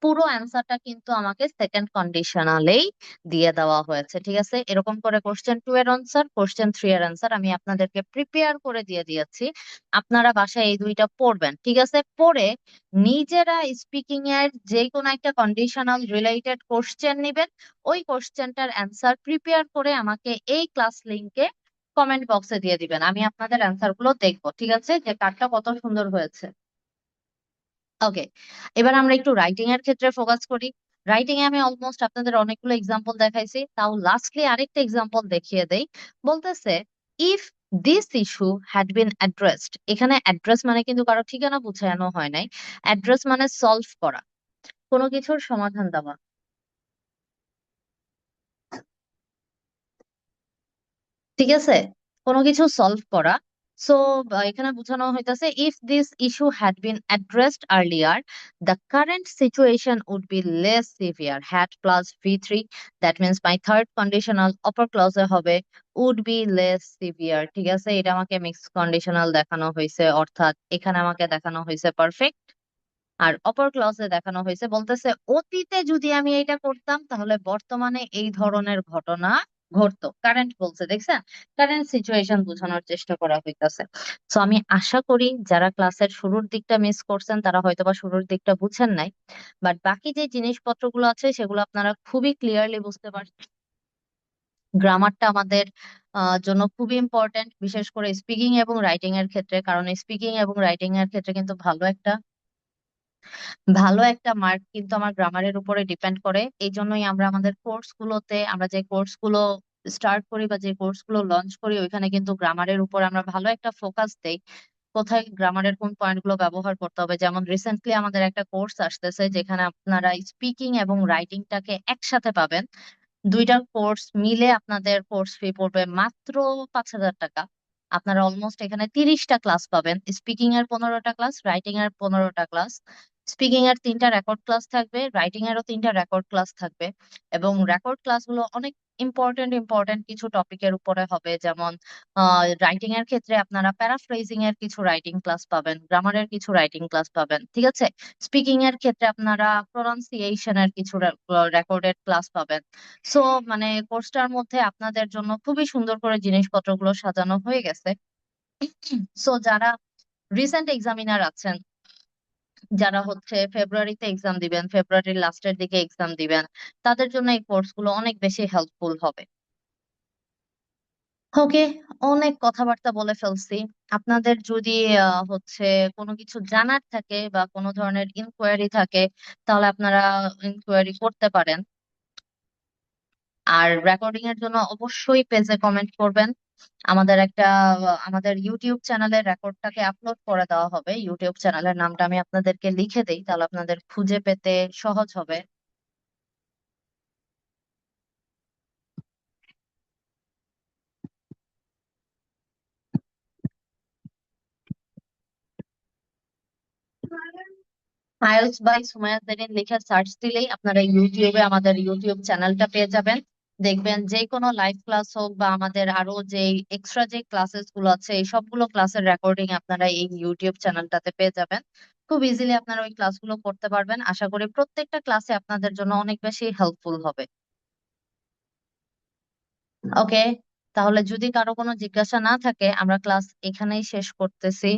পুরো অ্যান্সারটা কিন্তু আমাকে সেকেন্ড কন্ডিশনালেই দিয়ে দেওয়া হয়েছে, ঠিক আছে। এরকম করে কোশ্চেন টু এর আনসার, কোশ্চেন থ্রি এর আনসার আমি আপনাদেরকে প্রিপেয়ার করে দিয়ে দিয়েছি। আপনারা বাসায় এই দুইটা পড়বেন, ঠিক আছে। পড়ে নিজেরা স্পিকিং এর যে কোনো একটা কন্ডিশনাল রিলেটেড কোশ্চেন নিবেন, ওই কোশ্চেনটার অ্যান্সার প্রিপেয়ার করে আমাকে এই ক্লাস লিংকে কমেন্ট বক্সে দিয়ে দিবেন। আমি আপনাদের অ্যান্সার গুলো দেখবো, ঠিক আছে, যে কারটা কত সুন্দর হয়েছে। ওকে, এবার আমরা একটু রাইটিং এর ক্ষেত্রে ফোকাস করি। রাইটিং এ আমি অলমোস্ট আপনাদের অনেকগুলো এক্সাম্পল দেখাইছি, তাও লাস্টলি আরেকটা এক্সাম্পল দেখিয়ে দেই। বলতেছে if this issue had been addressed, এখানে অ্যাড্রেস মানে কিন্তু কারো ঠিকানা বুঝানো হয় নাই, অ্যাড্রেস মানে সলভ করা, কোনো কিছুর সমাধান দেওয়া, ঠিক আছে, কোনো কিছু সলভ করা। সো এখানে বোঝানো হইতাছে if this issue had been addressed earlier, the current situation would be less severe, had plus V3, that means my third conditional অপর ক্লজে হবে উড বি লেস সিভিয়ার, ঠিক আছে। এটা আমাকে মিক্স কন্ডিশনাল দেখানো হয়েছে, অর্থাৎ এখানে আমাকে দেখানো হয়েছে পারফেক্ট, আর অপর ক্লজে দেখানো হয়েছে বলতেছে অতীতে যদি আমি এটা করতাম তাহলে বর্তমানে এই ধরনের ঘটনা ঘটতো। কারেন্ট বলছে, দেখছেন, কারেন্ট সিচুয়েশন বোঝানোর চেষ্টা করা হইতাছে। তো আমি আশা করি যারা ক্লাসের শুরুর দিকটা মিস করছেন তারা হয়তোবা শুরুর দিকটা বুঝেন নাই, বাট বাকি যে জিনিসপত্রগুলো আছে সেগুলো আপনারা খুবই ক্লিয়ারলি বুঝতে পারছেন। গ্রামারটা আমাদের জন্য খুবই ইম্পর্টেন্ট, বিশেষ করে স্পিকিং এবং রাইটিং এর ক্ষেত্রে, কারণ স্পিকিং এবং রাইটিং এর ক্ষেত্রে কিন্তু ভালো একটা মার্ক কিন্তু আমার গ্রামারের উপরে ডিপেন্ড করে। এই জন্যই আমরা আমাদের কোর্সগুলোতে, আমরা যে কোর্সগুলো স্টার্ট করি বা যে কোর্সগুলো লঞ্চ করি ওইখানে কিন্তু গ্রামারের উপর আমরা ভালো একটা ফোকাস দেই, কোথায় গ্রামারের কোন পয়েন্ট গুলো ব্যবহার করতে হবে। যেমন রিসেন্টলি আমাদের একটা কোর্স আসতেছে যেখানে আপনারা স্পিকিং এবং রাইটিংটাকে একসাথে পাবেন। দুইটা কোর্স মিলে আপনাদের কোর্স ফি পড়বে মাত্র 5,000 টাকা। আপনারা অলমোস্ট এখানে 30টা ক্লাস পাবেন, স্পিকিং এর 15টা ক্লাস, রাইটিং এর 15টা ক্লাস। স্পিকিং এর 3টা রেকর্ড ক্লাস থাকবে, রাইটিং এরও 3টা রেকর্ড ক্লাস থাকবে, এবং রেকর্ড ক্লাসগুলো অনেক ইম্পর্টেন্ট ইম্পর্টেন্ট কিছু টপিকের উপরে হবে। যেমন রাইটিং এর ক্ষেত্রে আপনারা প্যারাফ্রেজিং এর কিছু রাইটিং ক্লাস পাবেন, গ্রামারের কিছু রাইটিং ক্লাস পাবেন, ঠিক আছে। স্পিকিং এর ক্ষেত্রে আপনারা প্রনাউন্সিয়েশন এর কিছু রেকর্ডেড ক্লাস পাবেন। সো মানে কোর্সটার মধ্যে আপনাদের জন্য খুবই সুন্দর করে জিনিসপত্রগুলো সাজানো হয়ে গেছে। সো যারা রিসেন্ট এক্সামিনার আছেন, যারা হচ্ছে ফেব্রুয়ারিতে এক্সাম দিবেন, ফেব্রুয়ারির লাস্টের দিকে এক্সাম দিবেন, তাদের জন্য এই কোর্সগুলো অনেক বেশি হেল্পফুল হবে। ওকে, অনেক কথাবার্তা বলে ফেলছি। আপনাদের যদি হচ্ছে কোনো কিছু জানার থাকে বা কোনো ধরনের ইনকোয়ারি থাকে, তাহলে আপনারা ইনকোয়ারি করতে পারেন। আর রেকর্ডিং এর জন্য অবশ্যই পেজে কমেন্ট করবেন। আমাদের ইউটিউব চ্যানেলে রেকর্ডটাকে আপলোড করে দেওয়া হবে। ইউটিউব চ্যানেলের নামটা আমি আপনাদেরকে লিখে দেই, তাহলে আপনাদের খুঁজে পেতে সহজ হবে। আইএলটিএস বাই সুমাইয়া জেরিন লিখে সার্চ দিলেই আপনারা ইউটিউবে আমাদের ইউটিউব চ্যানেলটা পেয়ে যাবেন। দেখবেন যে কোনো লাইভ ক্লাস হোক বা আমাদের আরো যে এক্সট্রা যে ক্লাসেস গুলো আছে, এই সবগুলো ক্লাসের রেকর্ডিং আপনারা এই ইউটিউব চ্যানেলটাতে পেয়ে যাবেন। খুব ইজিলি আপনারা ওই ক্লাসগুলো করতে পারবেন। আশা করি প্রত্যেকটা ক্লাসে আপনাদের জন্য অনেক বেশি হেল্পফুল হবে। ওকে, তাহলে যদি কারো কোনো জিজ্ঞাসা না থাকে, আমরা ক্লাস এখানেই শেষ করতেছি।